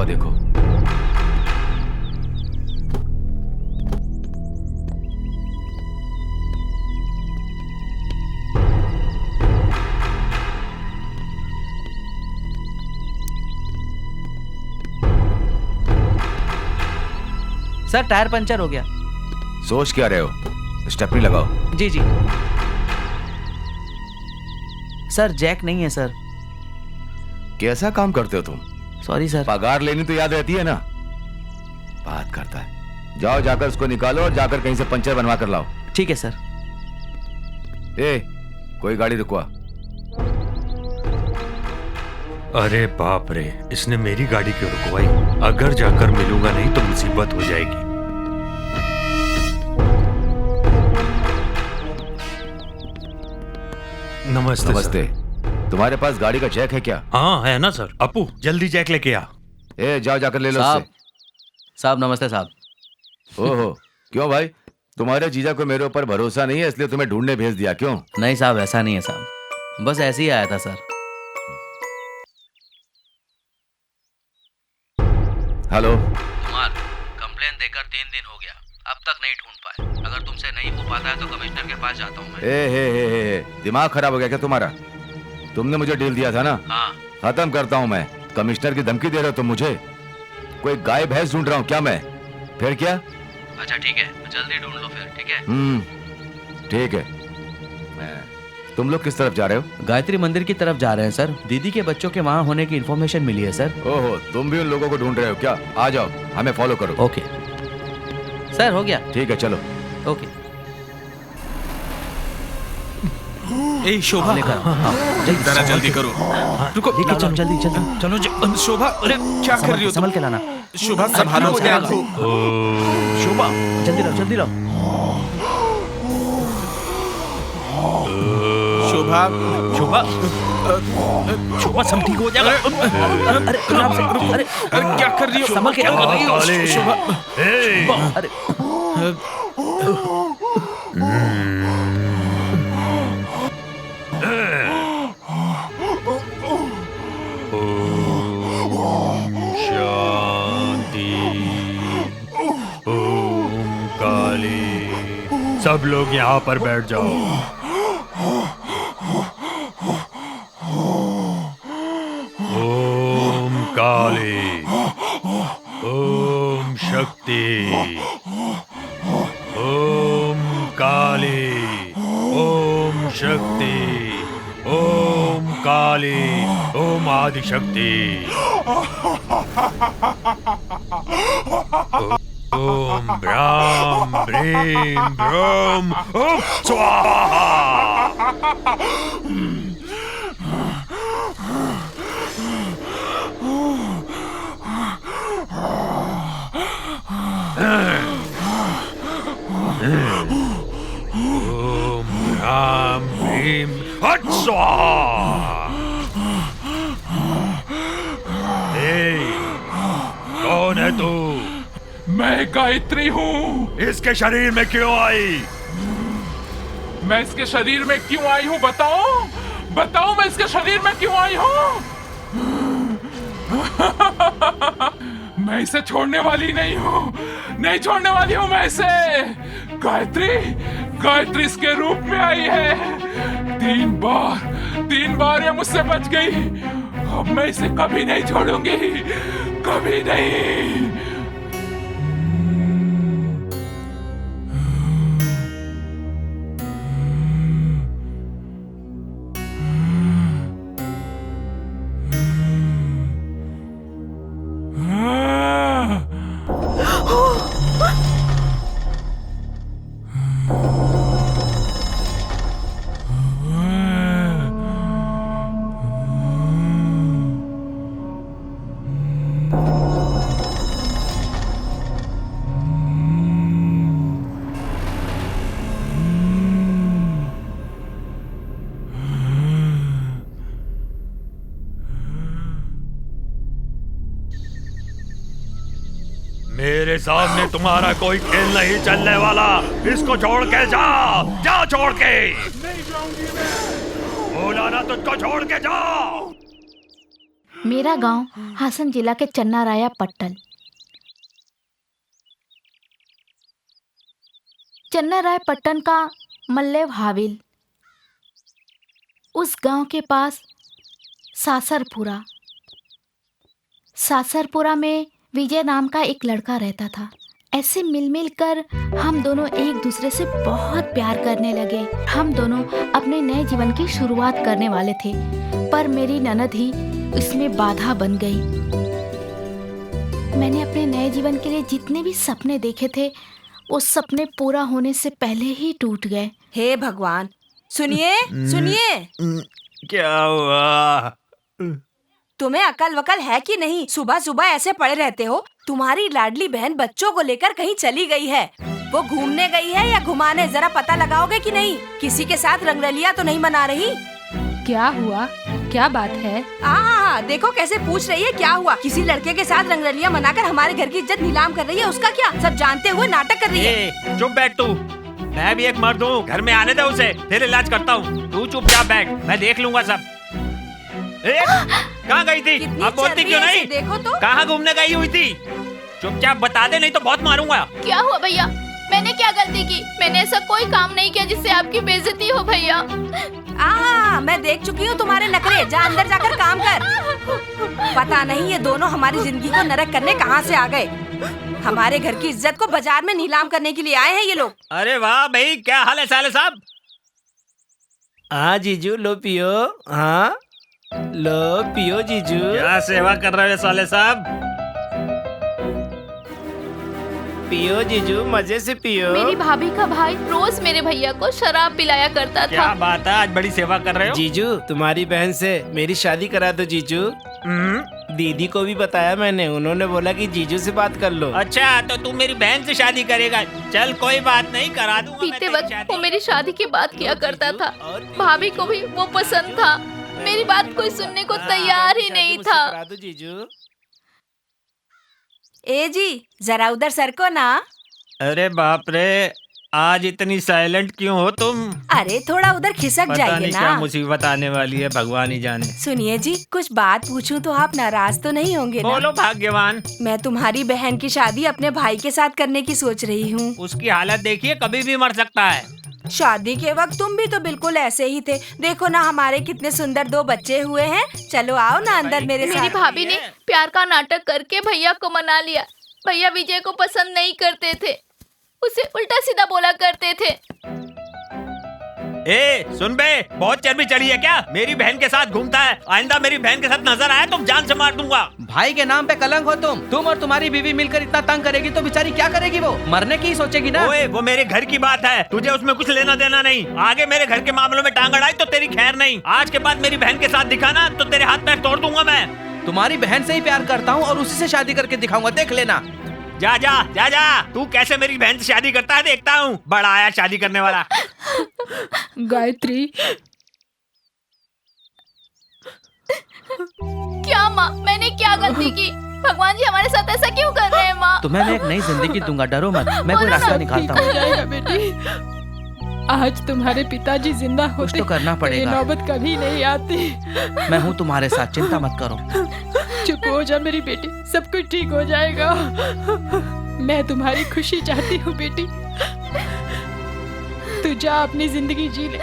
हुआ देखो। सर टायर पंचर हो गया। सोच क्या रहे हो? स्टेपनी लगाओ। जी जी। सर जैक नहीं है सर। कैसा काम करते हो तुम? Sorry sir. पगार लेनी तो याद रहती है ना। बात करता है। जाओ जाकर उसको निकालो और जाकर कहीं से पंचर बनवा कर लाओ। ठीक है सर। ए, कोई गाड़ी रुकवा। अरे बाप रे, इसने मेरी गाड़ी क्यों रुकवाई? अगर जाकर मिलूंगा नहीं तो मुसीबत हो जाएगी। नमस्ते। नमस्ते। तुम्हारे पास गाड़ी का जैक है क्या? हाँ है ना सर। अपू जल्दी जैक लेके आ। ए, जाओ जाकर ले लो उससे। साहब नमस्ते साहब। ओहो, क्यों भाई? तुम्हारे जीजा को मेरे ऊपर भरोसा नहीं है इसलिए तुम्हें ढूंढने भेज दिया क्यों? नहीं साहब ऐसा नहीं है साहब, बस ऐसे ही आया था सर। हेलो कुमार, कंप्लेन देकर 3 दिन हो गया, अब तक नहीं ढूंढ पाए। अगर तुमसे नहीं हो पाता है तो कमिश्नर के पास जाता हूँ मैं। हे, दिमाग खराब हो गया क्या तुम्हारा? तुमने मुझे डील दिया था ना? हाँ। खत्म करता हूँ मैं। कमिश्नर की धमकी दे रहे हो तुम मुझे? कोई गाय भैंस ढूंढ रहा हूँ क्या मैं? फिर क्या? अच्छा ठीक है, जल्दी ढूंढ लो फिर। ठीक है। ठीक है। तुम लोग किस तरफ जा रहे हो? गायत्री मंदिर की तरफ जा रहे हैं सर। दीदी के बच्चों के वहाँ होने की इन्फॉर्मेशन मिली है सर। ओहो, तुम भी उन लोगों को ढूंढ रहे हो क्या? आ जाओ, हमें फॉलो करो। ओके सर, हो गया। ठीक है चलो। ओके। ए शोभा, जरा जल्दी करो। रुको, लेके चलो जल्दी जल्दी। चलो शोभा, अरे क्या कर रही हो? संभल के लाना। शोभा संभालो। शोभा जल्दी लाओ जल्दी लाओ। शोभा, शोभा, शोभा सब ठीक हो जाएगा। अरे अरे क्या कर रही हो? संभल के शोभा, अरे शांति। ओम काली। सब लोग यहाँ पर बैठ जाओ। ओम काली। ओम शक्ति। ओम काली। ओम शक्ति। ओम काली। ओम आदिशक्ति। ओम ब्राम ब्रीम ब्रोम ओम स्वाहा। ओम ब्राम ब्रीम हट स्वाहा। कौन है तू? मैं गायत्री हूँ। इसके शरीर में क्यों आई? मैं इसके शरीर में क्यों आई हूँ बताओ? बताओ मैं इसके शरीर में क्यों आई हूँ? मैं इसे छोड़ने वाली नहीं हूँ, नहीं छोड़ने वाली हूँ मैं इसे। गायत्री, गायत्री इसके रूप में आई है। 3 बार ये मुझसे बच गई। अब मैं इसे कभी नहीं छोड़ूंगी, कभी नहीं। मेरे सामने तुम्हारा कोई खेल नहीं चलने वाला। इसको छोड़ के जा, जा छोड़ के। नहीं जाऊंगी मैं। बोला ना तुझको छोड़ के जा। मेरा गांव हासन जिला के चन्नाराया पट्टन। चन्नाराय पट्टन का मल्लेव हाविल। उस गांव के पास सासरपुरा। सासरपुरा में विजय नाम का एक लड़का रहता था। ऐसे मिल मिल कर हम दोनों एक दूसरे से बहुत प्यार करने लगे। हम दोनों अपने नए जीवन की शुरुआत करने वाले थे, पर मेरी ननद ही इसमें बाधा बन गई। मैंने अपने नए जीवन के लिए जितने भी सपने देखे थे, वो सपने पूरा होने से पहले ही टूट गए। हे भगवान, सुनिए सुनिए। क्या हुआ? तुम्हें अकल वकल है कि नहीं? सुबह सुबह ऐसे पड़े रहते हो। तुम्हारी लाडली बहन बच्चों को लेकर कहीं चली गई है। वो घूमने गई है या घुमाने, जरा पता लगाओगे कि नहीं? किसी के साथ रंगरलिया तो नहीं मना रही? क्या हुआ? क्या बात है? देखो कैसे पूछ रही है क्या हुआ। किसी लड़के के साथ रंगरलिया मनाकर हमारे घर की इज्जत नीलाम कर रही है, उसका क्या? सब जानते हुए नाटक कर रही है। चुप बैठ तू। मैं भी एक मर्द हूँ, घर में आने दे उसे, फिर इलाज करता हूँ। तू चुपचाप बैठ, मैं देख लूंगा सब। कहाँ गई थी? अब बोलती क्यों नहीं? देखो तो। कहाँ घूमने गई हुई थी? चुपचाप बता दे, नहीं तो बहुत मारूंगा। क्या हुआ भैया? मैंने क्या गलती की? मैंने ऐसा कोई काम नहीं किया जिससे आपकी बेइज्जती हो भैया। मैं देख चुकी हूँ तुम्हारे नखरे। जा अंदर जाकर काम कर। पता नहीं ये दोनों हमारी जिंदगी को नरक करने कहाँ से आ गए। हमारे घर की इज्जत को बाजार में नीलाम करने के लिए आए हैं ये लोग। अरे वाह भाई, क्या हाल है साले साहब? हाँ जीजू, लो पियो। हाँ लो पियो जीजू। क्या सेवा कर रहे हो साले साहब? पियो जीजू, मजे से पियो। मेरी भाभी का भाई रोज मेरे भैया को शराब पिलाया करता था। क्या बात है, आज बड़ी सेवा कर रहे हो। जीजू, तुम्हारी बहन से मेरी शादी करा दो जीजू। दीदी को भी बताया मैंने, उन्होंने बोला कि जीजू से बात कर लो। अच्छा, तो तू मेरी बहन से शादी करेगा? चल कोई बात नहीं, करा दूंगा। बीते वक्त वो मेरी शादी की बात किया करता था। भाभी को भी वो पसंद था। मेरी बात कोई सुनने को तैयार ही नहीं था। करा दो जीजू। ए जी, जरा उधर सरको ना। अरे बाप रे, आज इतनी साइलेंट क्यों हो तुम? अरे थोड़ा उधर खिसक पता जाइए नहीं ना। क्या मुसीबत आने वाली है, भगवान ही जाने। सुनिए जी, कुछ बात पूछूं तो आप नाराज तो नहीं होंगे ना? बोलो भाग्यवान। मैं तुम्हारी बहन की शादी अपने भाई के साथ करने की सोच रही हूँ। उसकी हालत देखिए, कभी भी मर सकता है। शादी के वक्त तुम भी तो बिल्कुल ऐसे ही थे। देखो ना हमारे कितने सुंदर 2 बच्चे हुए हैं। चलो आओ ना अंदर मेरे साथ। मेरी भाभी ने प्यार का नाटक करके भैया को मना लिया। भैया विजय को पसंद नहीं करते थे, उसे उल्टा सीधा बोला करते थे। सुन बे, बहुत चर्बी चढ़ी है क्या? मेरी बहन के साथ घूमता है। आइंदा मेरी बहन के साथ नजर आया तो जान से मार दूंगा। भाई के नाम पे कलंक हो तुम और तुम्हारी बीवी मिलकर इतना तंग करेगी तो बेचारी क्या करेगी? वो मरने की ही सोचेगी ना। ओए, वो मेरे घर की बात है, तुझे उसमें कुछ लेना देना नहीं। आगे मेरे घर के मामलों में टांग अड़ाई तो तेरी खैर नहीं। आज के बाद मेरी बहन के साथ दिखाना तो तेरे हाथ पैर तोड़ दूंगा मैं। तुम्हारी बहन से ही प्यार करता हूँ और उसी से शादी करके दिखाऊंगा, देख लेना। जा जा जा जा, तू कैसे मेरी बहन से शादी करता है देखता हूँ। बड़ा आया शादी करने वाला। गायत्री, क्या माँ, मैंने क्या गलती की? भगवान जी हमारे साथ ऐसा क्यों कर रहे हैं माँ? तुम्हें मैं एक नई जिंदगी दूंगा, डरो मत। मैं कोई रास्ता निकालता ठीक हो हूँ। जाएगा बेटी। आज तुम्हारे पिताजी जिंदा होते कुछ तो करना ये पड़ेगा। नौबत कभी नहीं आती। मैं हूँ तुम्हारे साथ, चिंता मत करो। चुप हो जा मेरी बेटी, सब कुछ ठीक हो जाएगा। मैं तुम्हारी खुशी चाहती हूँ बेटी। तू जा अपनी जिंदगी जी ले।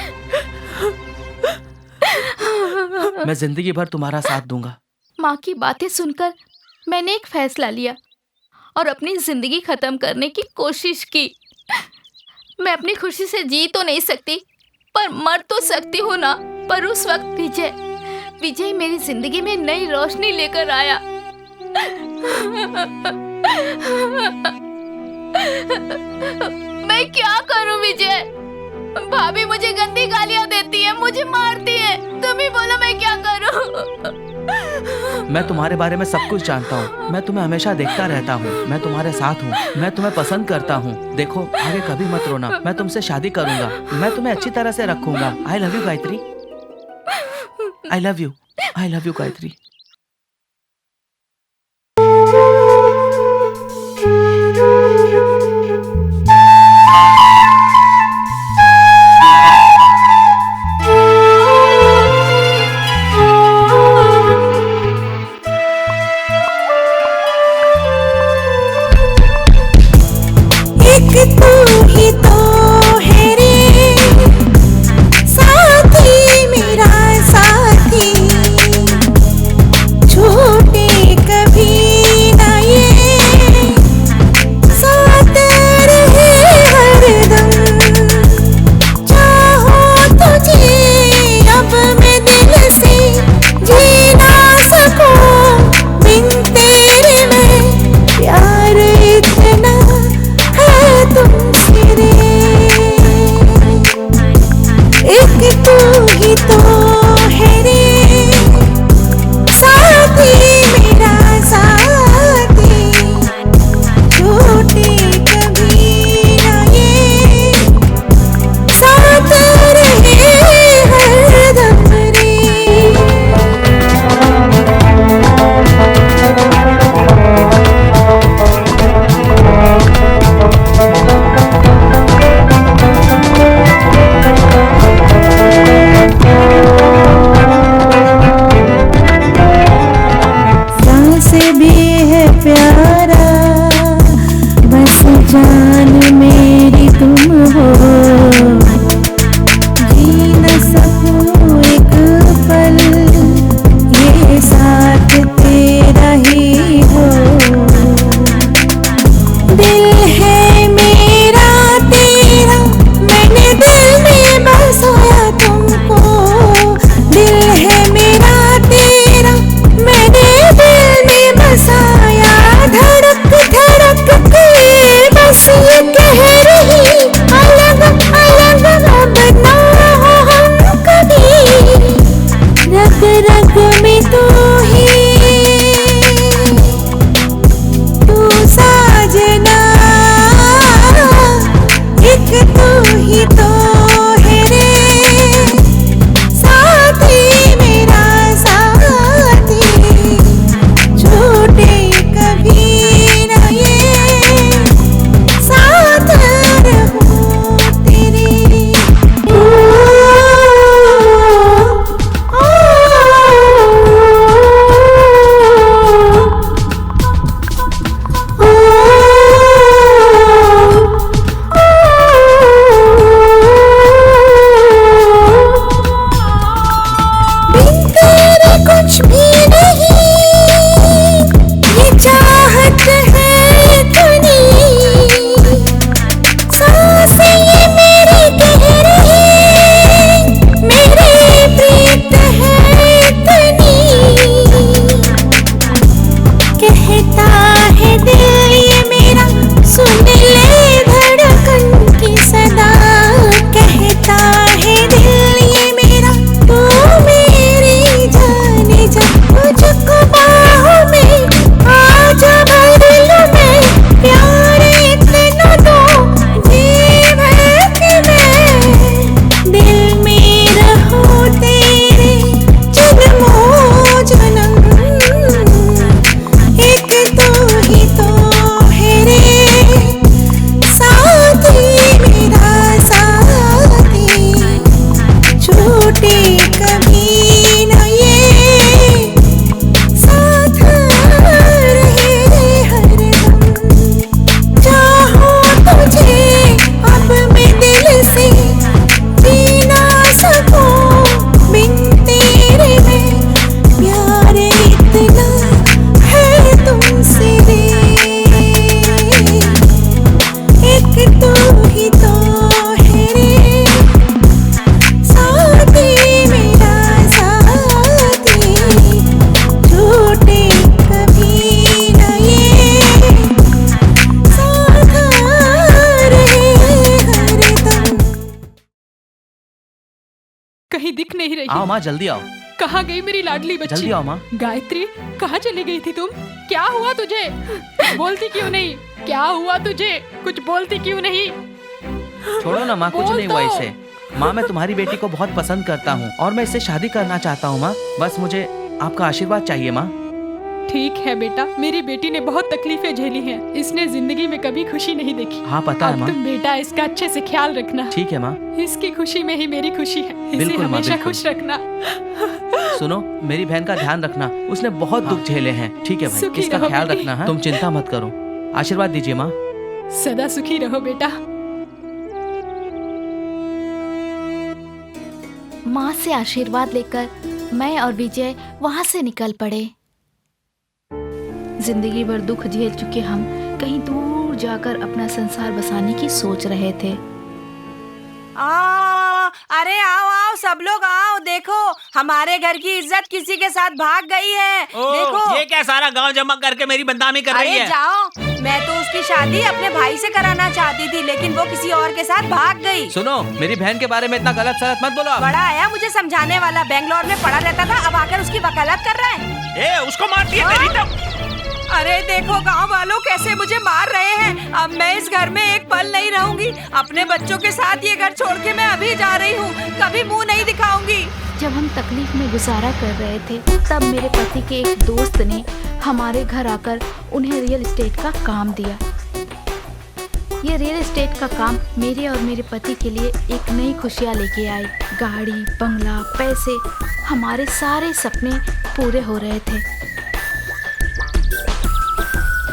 मैं जिंदगी भर तुम्हारा साथ दूंगा। माँ की बातें सुनकर मैंने एक फैसला लिया और अपनी जिंदगी खत्म करने की कोशिश की। मैं अपनी खुशी से जी तो नहीं सकती, पर मर तो सकती हूँ ना। पर उस वक्त विजय मेरी जिंदगी में नई रोशनी लेकर आया। मैं क्या करूं विजय? भाभी मुझे गंदी गालियां देती है, मुझे मारती है। तुम ही बोलो मैं क्या करूं? मैं तुम्हारे बारे में सब कुछ जानता हूँ। मैं तुम्हें हमेशा देखता रहता हूँ। मैं तुम्हारे साथ हूँ। मैं तुम्हें पसंद करता हूँ। देखो, आगे कभी मत रोना। मैं तुमसे शादी करूंगा। मैं तुम्हें अच्छी तरह से रखूंगा। आई love you Gayatri. I love you. I love you Gayatri. भी है प्यारा, बस जान मेरी तुम हो। जी न सकूं एक पल ये साथ तेरा ही हो। दिल है मेरा तेरा, मैंने दिल में बसाया तुमको। दिल है मेरा तेरा, मैंने दिल में बसाया। धड़क धड़क के बस ये कह रही, अलग अलग अब ना हो हम कभी। रग रग में तू ही, तू साजना, एक तू ही तो है रे साथी मेरा साथी। छूटे कभी ना ये साथ रहूं तेरे। बिन तेरे कुछ भी नहीं, ये चाहत है इतनी। सांसें ये मेरी कह रही, मेरी प्रीत है इतनी। कहता है दिल ये मेरा, सुन ले धड़कन की सदा। कहता है दिल ये मेरा, तू मेरी जाने जा। मुझको बाहों में आजा भर लूं मैं, प्यार इतना दो जी भर के मैं। दिल में रहूं तेरे जन्मों जन्म, एक तू ही तो है रे साथी मेरा साथी। छूटे कभी न ये साथ रहे हरदम। चाहूं तुझे अब मैं दिल से, जी ना सकूं बिन तेरे मैं। प्यार इतना है तुमसे रे, एक तू ही तो है रे साथी मेरा साथी। छूटे कभी न ये साथ रहे हरदम। कहीं दिख नहीं रही। आओ माँ जल्दी आओ, कहाँ गई मेरी लाडली बच्ची? जल्दी आओ माँ। गायत्री, कहाँ चली गई थी तुम? क्या हुआ तुझे? बोलती क्यों नहीं? क्या हुआ तुझे? कुछ बोलती क्यों नहीं? छोड़ो ना माँ, कुछ बोल नहीं हुआ दो। इसे। माँ मैं तुम्हारी बेटी को बहुत पसंद करता हूँ और मैं इससे शादी करना चाहता हूँ माँ। बस मुझे आपका आशीर्वाद चाहिए माँ। ठीक है बेटा, मेरी बेटी ने बहुत तकलीफें झेली हैं। इसने जिंदगी में कभी खुशी नहीं देखी। हाँ पता है अब माँ। तुम बेटा इसका अच्छे से ख्याल रखना। ठीक है माँ। इसकी खुशी में ही मेरी खुशी है। इसे बिल्कुल माँ, हमेशा बिल्कुल। खुश रखना। सुनो, मेरी बहन का ध्यान रखना, उसने बहुत दुख झेले हैं। ठीक है भाई, सुखी इसका रहो ख्याल बेटी। रखना है। तुम चिंता मत करो, आशीर्वाद दीजिए माँ। सदा सुखी रहो बेटा। माँ से आशीर्वाद लेकर मैं और विजय वहाँ से निकल पड़े। जिंदगी भर दुख झेल चुके हम कहीं दूर जाकर अपना संसार बसाने की सोच रहे थे। अरे आओ आओ सब लोग आओ। देखो हमारे घर की इज्जत किसी के साथ भाग गई है। देखो ये क्या सारा गांव जमा करके मेरी बदनामी कर रही अरे है? जाओ, मैं तो उसकी शादी अपने भाई से कराना चाहती थी, लेकिन वो किसी और के साथ भाग गई। सुनो, मेरी बहन के बारे में इतना गलत सलत मत बोलो। बड़ा आया मुझे समझाने वाला, बेंगलोर में पढ़ा रहता था, अब आकर उसकी वकालत कर रहा है। उसको मार दिया मेरी तो। अरे देखो गांव वालों कैसे मुझे मार रहे हैं। अब मैं इस घर में एक पल नहीं रहूंगी। अपने बच्चों के साथ ये घर छोड़ के मैं अभी जा रही हूँ, कभी मुंह नहीं दिखाऊंगी। जब हम तकलीफ में गुजारा कर रहे थे तब मेरे पति के एक दोस्त ने हमारे घर आकर उन्हें रियल एस्टेट का काम दिया। ये रियल एस्टेट का काम मेरे और मेरे पति के लिए एक नई खुशियाँ लेके आई। गाड़ी, बंगला, पैसे, हमारे सारे सपने पूरे हो रहे थे।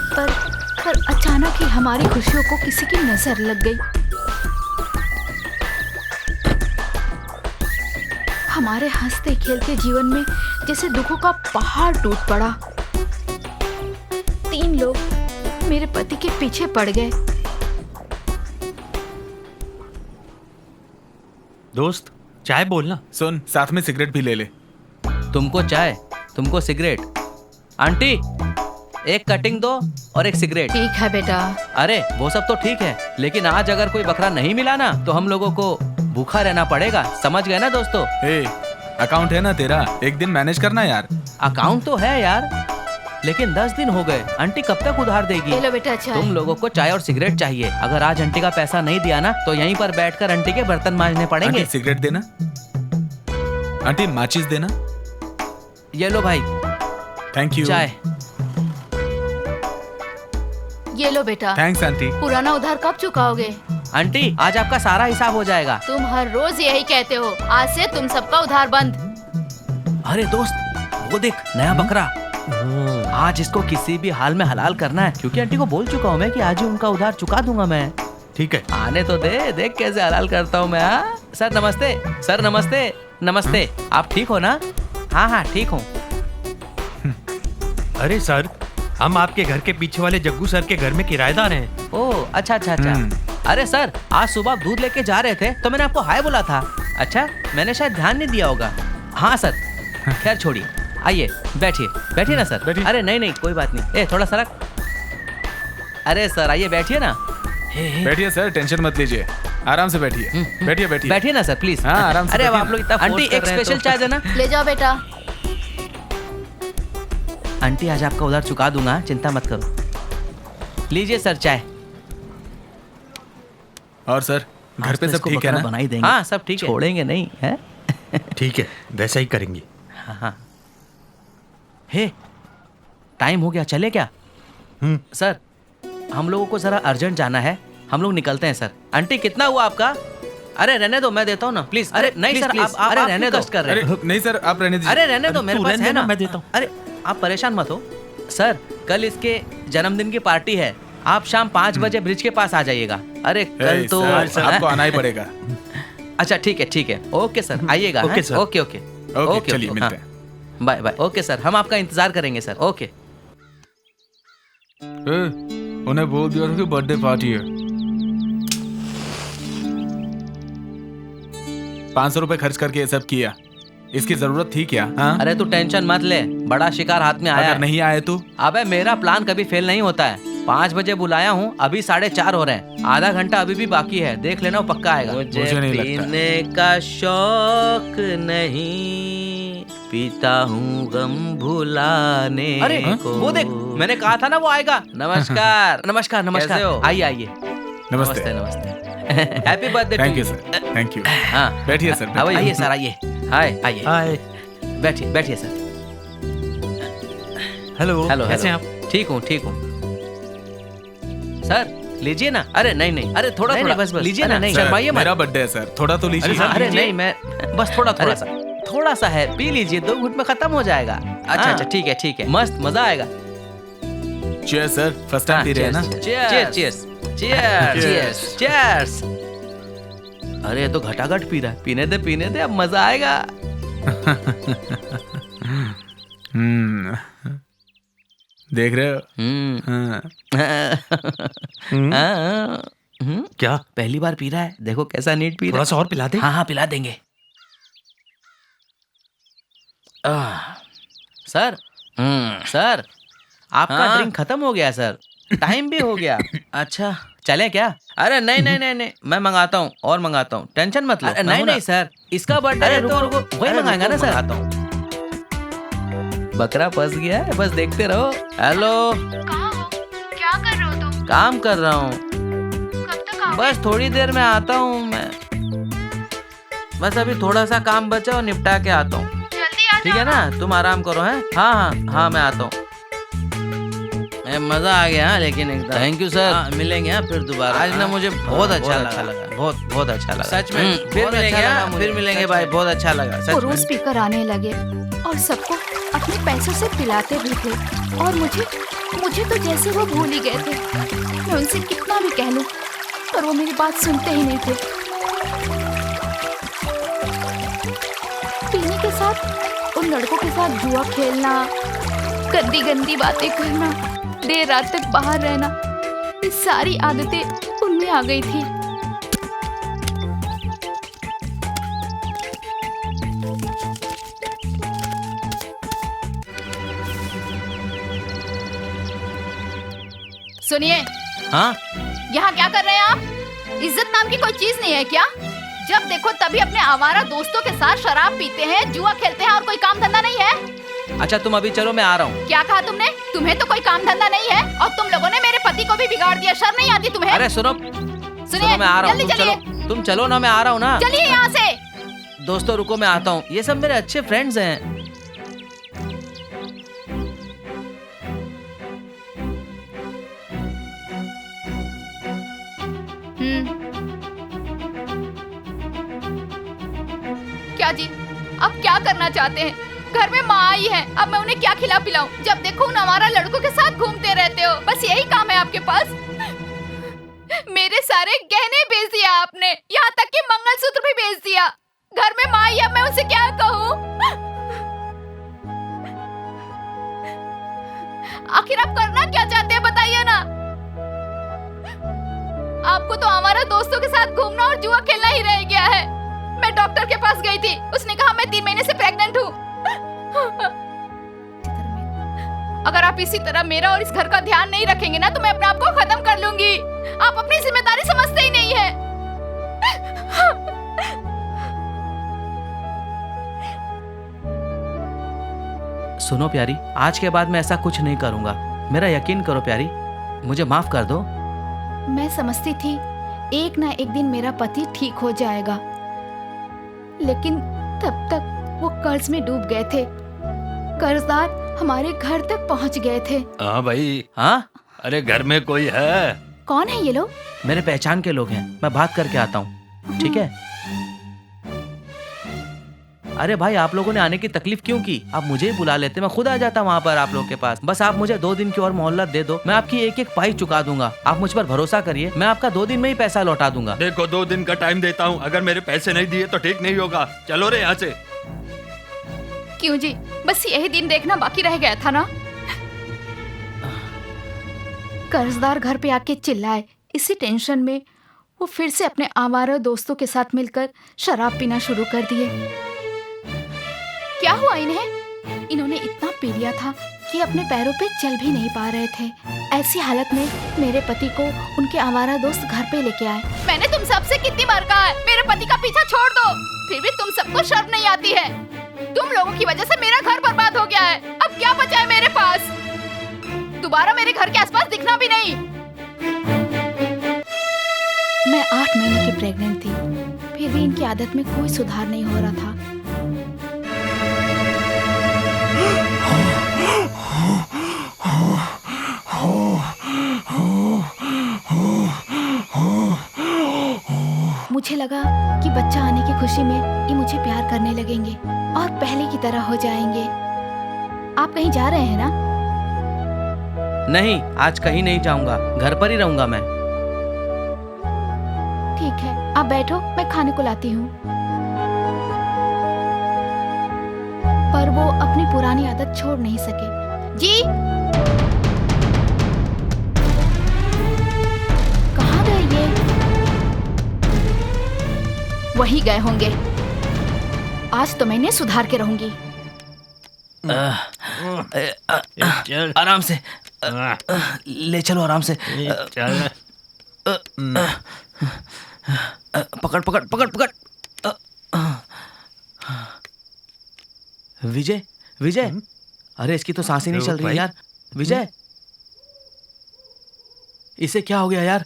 पर अचानक ही हमारी खुशियों को किसी की नजर लग गई। हमारे हंसते खेलते जीवन में जैसे दुखों का पहाड़ टूट पड़ा। 3 लोग मेरे पति के पीछे पड़ गए। दोस्त चाय बोलना। सुन, साथ में सिगरेट भी ले ले। तुमको चाय, तुमको सिगरेट। आंटी, एक कटिंग दो और एक सिगरेट। ठीक है बेटा। अरे वो सब तो ठीक है, लेकिन आज अगर कोई बकरा नहीं मिला ना तो हम लोगों को भूखा रहना पड़ेगा। समझ गए ना दोस्तों? अकाउंट है ना तेरा, एक दिन मैनेज करना यार। अकाउंट तो है यार, लेकिन 10 दिन हो गए। आंटी कब तक उधार देगी? ले लो बेटा चाय। तुम लोगों को चाय और सिगरेट चाहिए। अगर आज आंटी का पैसा नहीं दिया ना तो यहीं पर बैठकर आंटी के बर्तन मांजने पड़ेंगे। आंटी सिगरेट देना। आंटी माचिस देना। ये लो भाई। Thank you. चाय। ये लो बेटा। Thanks aunty. पुराना उधार कब चुकाओगे? आंटी आज आपका सारा हिसाब हो जाएगा। तुम हर रोज यही कहते हो। आज से तुम सबका उधार बंद। अरे दोस्त, वो देख नया बकरा। आज इसको किसी भी हाल में हलाल करना है, क्योंकि आंटी को बोल चुका हूँ मैं कि आज ही उनका उधार चुका दूंगा मैं। ठीक है, आने तो दे, देख कैसे हलाल करता हूँ मैं। हाँ सर नमस्ते। सर नमस्ते। नमस्ते। आप ठीक हो ना? हाँ ठीक हूँ। अरे सर, हम आपके घर के पीछे वाले जग्गू सर के घर में किराएदार हैं। ओह अच्छा। अरे सर, आज सुबह दूध लेके जा रहे थे तो मैंने आपको हाय बोला था। अच्छा, मैंने शायद ध्यान नहीं दिया होगा। हाँ सर, खैर छोड़िए, आइए बैठिए ना सर। अरे नहीं कोई बात नहीं। थोड़ा सरक। अरे सर आइए, बैठिए ना। बैठिए सर, टेंशन मत लीजिए, आराम से बैठिए। बैठिए ना सर प्लीज। हाँ आराम से। अरे अब आप लोग इतना आंटी एक स्पेशल चाय देना। ले जाओ बेटा। आंटी आज आपका उधार चुका दूंगा, चिंता मत करो। लीजिए सर चाय। और सर, घर पे सब ठीक है ना? बना ही देंगे। हाँ सब ठीक है, छोड़ेंगे नहीं है। ठीक है, वैसा ही करेंगे। हाँ। हे, टाइम हो गया, चले क्या? सर, हम लोगों को जरा अर्जेंट जाना है, हम लोग निकलते हैं सर। आंटी कितना हुआ आपका? अरे रहने दो, मैं देता हूँ ना प्लीज। अरे नहीं सर, आप रहने दो। कर रहे हो? नहीं सर, आप रहने दीजिए। अरे रहने दो, मेरे पास है ना, मैं देता हूँ। अरे आप परेशान मत हो सर। कल इसके जन्मदिन की पार्टी है, आप शाम 5 बजे ब्रिज के पास आ जाइएगा। अरे कल तो आपको आना ही पड़ेगा। अच्छा ठीक है। ओके सर, आइएगा। Okay sir. ओके। चलिए मिलते हैं। बाय। ओके सर, हम आपका इंतजार करेंगे सर। ओके। उन्हें बोल दिया था कि बर्थडे पार्टी है। 500 रुपए खर्च करके ये सब किया, इसकी जरूरत थी क्या? हाँ? अरे तू टेंशन मत ले, बड़ा शिकार हाथ में आया। अगर नहीं आए तो? अबे मेरा प्लान कभी फेल नहीं होता है। 5 बजे बुलाया हूँ, अभी 4:30 हो रहे हैं। आधा घंटा अभी भी बाकी है, देख लेना वो पक्का आएगा। मुझे नहीं लगता। पीने का शौक नहीं, पीता हूँ गम भुलाने को। वो देख, मैंने कहा था ना वो आएगा। नमस्कार। कैसे हो? आइए। नमस्ते। Happy birthday. Thank you sir. Thank you. हाँ बैठिए सर। आइए सर, आइए। हाय। बैठिए सर। हेलो। कैसे हैं आप? ठीक हूँ। सर लीजिए ना। अरे नहीं। अरे थोड़ा बस लीजिए ना। नहीं शर्माइए मत। मेरा बर्थडे है सर, थोड़ा तो लीजिए। अरे नहीं, मैं बस थोड़ा सा है, पी लीजिए, 2 घूंट में खत्म हो जाएगा। अच्छा ठीक है, मस्त मजा आएगा। Cheers sir, first time P रहे हैं ना? चीयर्स। अरे तो घटाघट पी रहा है, पीने दे, अब मजा आएगा। देख रहे हो? क्या पहली बार पी रहा है? देखो कैसा नीट पी रहा है। थोड़ा सा और पिला दे। हाँ पिला देंगे। सर आपका ड्रिंक खत्म हो गया सर, टाइम भी हो गया। अच्छा चले क्या? अरे नहीं, मैं मंगाता हूँ और मंगाता हूँ, टेंशन मत लो। नहीं सर, इसका बर्थडे है तो वही मंगाएगा ना सर। बकरा फंस गया है, बस देखते रहो। हेलो, क्या कर रहे हो तुम? काम कर रहा हूँ। कब तक आओगे? बस थोड़ी देर में आता हूँ मैं। बस अभी थोड़ा सा काम बचा और निपटा के आता हूँ। जल्दी आ ठीक है ना, तुम आराम करो। हैं? हाँ मैं आता हूँ। मजा आ गया लेकिन एकदम। Thank you sir. मिलेंगे फिर दोबारा। आज ना मुझे बहुत अच्छा लगा। बहुत अच्छा लगा सच में। फिर मिलेंगे भाई, बहुत अच्छा लगा सच में। रोज स्पीकर आने लगे और सबको अपने पैसों से पिलाते भी थे और मुझे मुझे तो जैसे वो भूल ही गए थे। मैं उनसे कितना भी कह लूं, पर वो मेरी बात सुनते ही नहीं थे। टीनी के साथ, उन लड़कों के साथ जुआ खेलना, गंदी गंदी बातें करना, देर रात तक बाहर रहना, ये सारी आदतें उनमें आ गई थी। सुनिए। हाँ? यहाँ क्या कर रहे हैं आप? इज्जत नाम की कोई चीज नहीं है क्या? जब देखो तभी अपने आवारा दोस्तों के साथ शराब पीते हैं, जुआ खेलते हैं और कोई काम धंधा नहीं है। अच्छा तुम अभी चलो, मैं आ रहा हूँ। क्या कहा तुमने? तुम्हें तो कोई काम धंधा नहीं है और तुम लोगों ने मेरे पति को भी बिगाड़ दिया। शर्म नहीं आती तुम्हें? अरे सुनो, सुनिए, मैं आ रहा हूँ। जल्दी तुम चलो ना, मैं आ रहा हूँ ना। चलिए यहाँ से। दोस्तों रुको, मैं आता हूँ। ये सब मेरे अच्छे फ्रेंड्स हैं। क्या जी, अब क्या करना चाहते हैं? घर में माँ आई है, अब मैं उन्हें क्या खिला पिलाऊं? जब देखो उन हमारा लड़कों के साथ घूमते रहते हो, बस यही काम है आपके पास। मेरे सारे गहने बेच दिया आपने, यहाँ तक कि मंगलसूत्र भी बेच दिया। घर में माँ आई है, मैं उनसे क्या कहूँ? आखिर आप करना क्या चाहते हैं बताइए ना। आपको तो हमारा दोस्तों के साथ घूमना और जुआ खेलना ही रह गया है। मैं डॉक्टर के पास गई थी, उसने कहा मैं 3 महीने से प्रेग्नेंट हूँ। अगर आप इसी तरह मेरा और इस घर का ध्यान नहीं रखेंगे ना, तो मैं अपने आप को खत्म कर लूंगी। आप अपनी जिम्मेदारी समझते ही नहीं है। सुनो प्यारी, आज के बाद मैं ऐसा कुछ नहीं करूंगा। मेरा यकीन करो प्यारी, मुझे माफ कर दो। मैं समझती थी एक ना एक दिन मेरा पति ठीक हो जाएगा, लेकिन तब तक वो कर्ज में डूब गए थे। कर्जदार हमारे घर तक पहुंच गए थे। हाँ भाई। हाँ? अरे घर में कोई है? कौन है ये लोग? मेरे पहचान के लोग हैं, मैं बात करके आता हूँ, ठीक है? अरे भाई, आप लोगों ने आने की तकलीफ क्यों की? आप मुझे ही बुला लेते, मैं खुद आ जाता वहाँ पर आप लोग के पास। बस आप मुझे 2 दिन की और मोहलत दे दो, मैं आपकी एक एक पाई चुका दूंगा। आप मुझ पर भरोसा करिए, मैं आपका 2 दिन में ही पैसा लौटा दूंगा। देखो 2 दिन का टाइम देता हूँ, अगर मेरे पैसे नहीं दिए तो ठीक नहीं होगा। चलो रे यहाँ से। क्यों जी, बस यही दिन देखना बाकी रह गया था ना। कर्जदार घर पे आके चिल्लाए, इसी टेंशन में वो फिर से अपने आवारा दोस्तों के साथ मिलकर शराब पीना शुरू कर दिए। क्या हुआ इन्हें? इन्होंने इतना पी लिया था कि अपने पैरों पे चल भी नहीं पा रहे थे। ऐसी हालत में मेरे पति को उनके आवारा दोस्त घर पे लेके आए। मैंने तुम सबसे कितनी बार कहा है मेरे पति का पीछा छोड़ दो, फिर भी तुम सबको शर्म नहीं आती है। तुम लोगों की वजह से मेरा घर बर्बाद हो गया है। अब क्या बचा है मेरे पास? दोबारा मेरे घर के आसपास दिखना भी नहीं। मैं 8 महीने की प्रेग्नेंट थी, फिर भी इनकी आदत में कोई सुधार नहीं हो रहा था। मुझे लगा कि बच्चा आने की खुशी में ये मुझे प्यार करने लगेंगे और पहले की तरह हो जाएंगे। आप कहीं जा रहे हैं ना? नहीं, आज कहीं नहीं जाऊंगा, घर पर ही रहूंगा मैं। ठीक है, आप बैठो, मैं खाने को लाती हूँ। पर वो अपनी पुरानी आदत छोड़ नहीं सके। जी, कहाँ गए ये? वही गए होंगे। आज तो मैं इन्हें सुधार के रहूंगी। आराम से ले चलो, आराम से। पकड़ पकड़ पकड़ पकड़। विजय, विजय, अरे इसकी तो सांस ही नहीं चल रही यार। विजय, इसे क्या हो गया यार?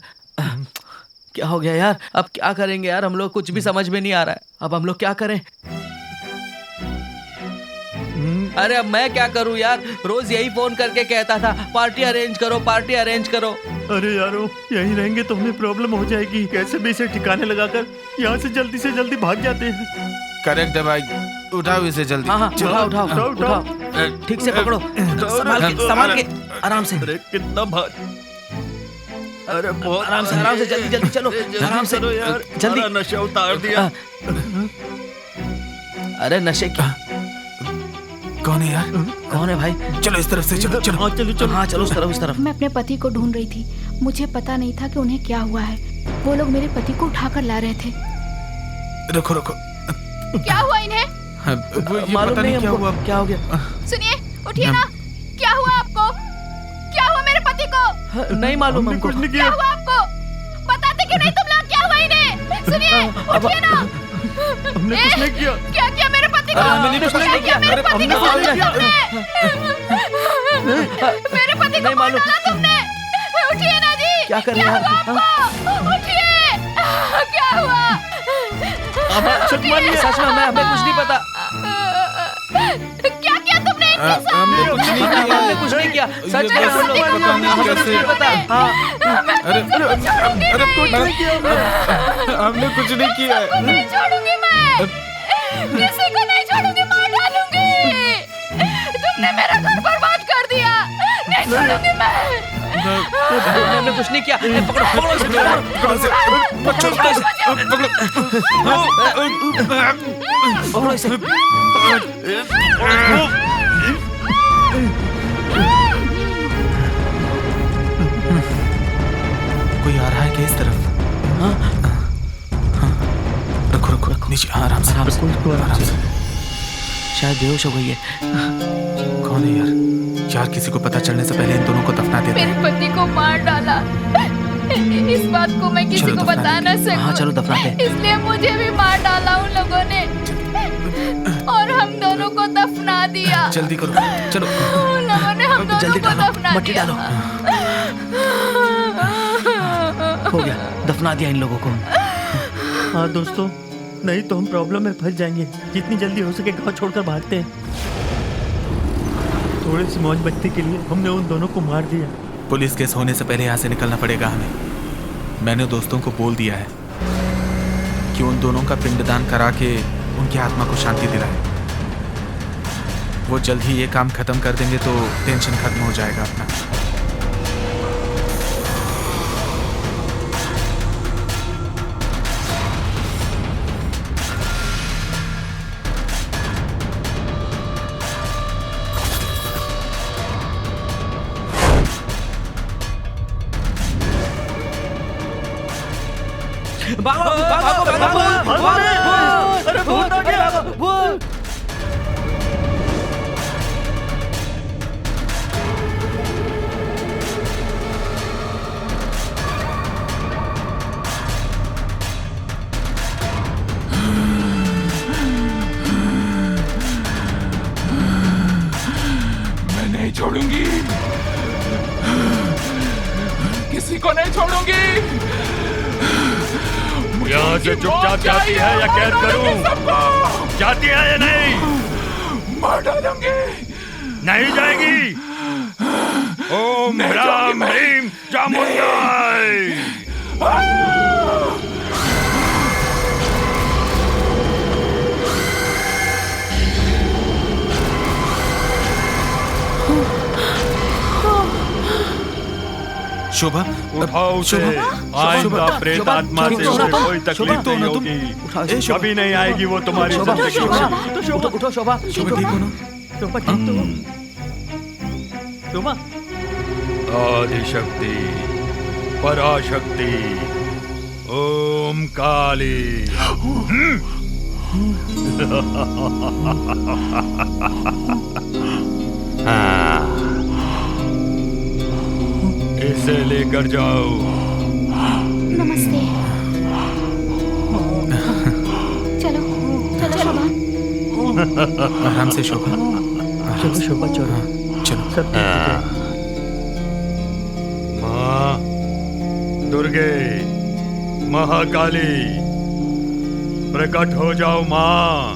क्या हो गया यार? अब क्या करेंगे यार हम लोग? कुछ भी समझ में नहीं आ रहा है। अब हम लोग क्या करें? अरे अब मैं क्या करूं यार? रोज यही फोन करके कहता था पार्टी अरेंज करो, पार्टी अरेंज करो। अरे यारो, यहीं रहेंगे तो हमें प्रॉब्लम हो जाएगी। कैसे भी इसे ठिकाने लगाकर यहाँ से जल्दी भाग जाते हैं। करेक्ट है भाई, उठाओ इसे जल्दी। हाँ हाँ, उठाओ उठाओ उठाओ, ठीक से पकड़ो, संभाल के आराम से। अरे कितना भार, अरे बहुत आराम से जल्दी जल्दी चलो, आराम से यार, जल्दी। सारा नशा उतार दिया। अरे नशे क्या, कौन है यार? कौन है भाई? चलो इस तरफ से, चलो चलो। हाँ चलो उस तरफ। मैं अपने पति को ढूंढ रही थी, मुझे पता नहीं था कि उन्हें क्या हुआ है। वो लोग मेरे पति को उठाकर ला रहे थे। रुको रुको, क्या हुआ इन्हें? मालूम नहीं हमको, क्या हो गया? सुनिए, उठिए ना, क्या हुआ आपको? क्या हुआ मेरे पति को? नहीं मालूम हमको। क्या हुआ आपको? बताते क्यों नहीं तुम लोग? क्या हुआ इन्हें? सुनिए, उठिए ना। हमने कुछ नहीं किया। क्या किया मेरे पति को? क्या किया मेरे पति को? मेरे पति को मार डाला तुमने। उठिए ना जी। क्या कर रहे हैं आप? उठिए, क्या हुआ? सच में हमें कुछ नहीं पता। क्या किया तुमने इनके साथ? हमने कुछ नहीं किया, हमने कुछ नहीं किया, सच में हम लोग पता नहीं कैसे। पता। अरे कुछ नहीं किया, हमने कुछ नहीं किया। नहीं छोड़ूंगी मैं, किसी को नहीं छोड़ूंगी, मार डालूंगी। तुमने मेरा घर बर्बाद कर दिया, नहीं छोड़ूंगी मैं। हमने कुछ नहीं किया। पकड़ो इसे, पकड़ो इसे। कोई आ रहा है क्या इस तरफ? हाँ रुको, नीचे आराम से। शायद बेहोश हो गई है। कौन है यार? यार किसी को पता चलने से पहले इन दोनों को दफना देते मेरे पति को मार डाला, इस बात को मैं किसी को बता न सकूं। हाँ चलो दफनाते हैं। इसलिए मुझे भी मार डाला उन लोगों ने, और हम दोनों को दफना दिया। जल्दी करो, चलो। उन लोगों ने हम दोनों को दफना मट्टी डालो। हो गया, दफना दिया इन लोगों को। हाँ दोस्तों, नहीं तो हम प्रॉब्लम में फंस जाएंगे। जितनी जल्दी हो सके गांव छोड़कर भागते हैं। थोड़ी सी मौज मस्ती के लिए हमने उन दोनों को मार दिया। पुलिस केस होने से पहले यहाँ से निकलना पड़ेगा हमें। मैंने दोस्तों को बोल दिया है कि उन दोनों का पिंडदान करा के उनकी आत्मा को शांति दिलाए। वो जल्द ही ये काम खत्म कर देंगे तो टेंशन खत्म हो जाएगा अपना। भागो भागो भागो, अरे भूत आ गया। मैं नहीं छोड़ूंगी, किसी को नहीं छोड़ूंगी। यहाँ से चुपचाप जाती है या कैद करूं? जाती है या नहीं? मार डालूंगी। नहीं जाएगी। ओम राम ह्रीम चामुंडाय। शोभा, उठाओ उसे। आइंदा प्रेत आत्मा से उसे कोई तकलीफ नहीं होगी, कभी नहीं आएगी वो तुम्हारी जिंदगी में। उठो शोभा। शोभा ठीक हो ना? शोभा आदिशक्ति, पराशक्ति, ओम काली। इसे लेकर जाओ। नमस्ते। चलो चलो शोभा। आराम से शोभा। चलो शोभा चलो। चलो सब ठीक है। माँ दुर्गे, महाकाली, प्रकट हो जाओ माँ,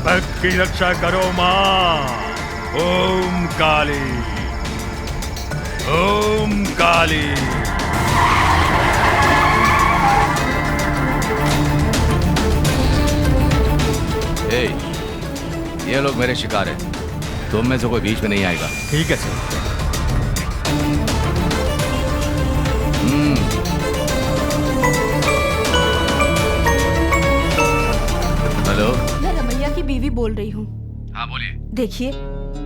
भक्त की रक्षा करो माँ। ओम काली, ओम काली। ये लोग मेरे शिकार हैं। तुम में से कोई बीच में नहीं आएगा। ठीक है सर। हेलो, मैं रमैया की बीवी बोल रही हूँ। हाँ बोलिए। देखिए,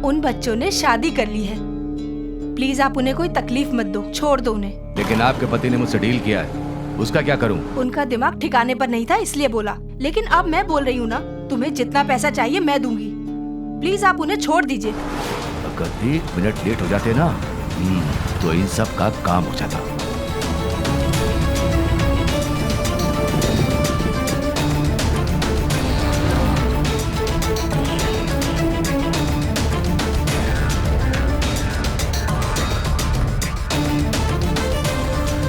उन बच्चों ने शादी कर ली है। प्लीज आप उन्हें कोई तकलीफ मत दो, छोड़ दो उन्हें। लेकिन आपके पति ने मुझसे डील किया है, उसका क्या करूं? उनका दिमाग ठिकाने पर नहीं था इसलिए बोला। लेकिन अब मैं बोल रही हूँ ना, तुम्हें जितना पैसा चाहिए मैं दूंगी। प्लीज आप उन्हें छोड़ दीजिए। अगर 1 मिनट लेट हो जाते ना तो इन सब का काम हो जाता।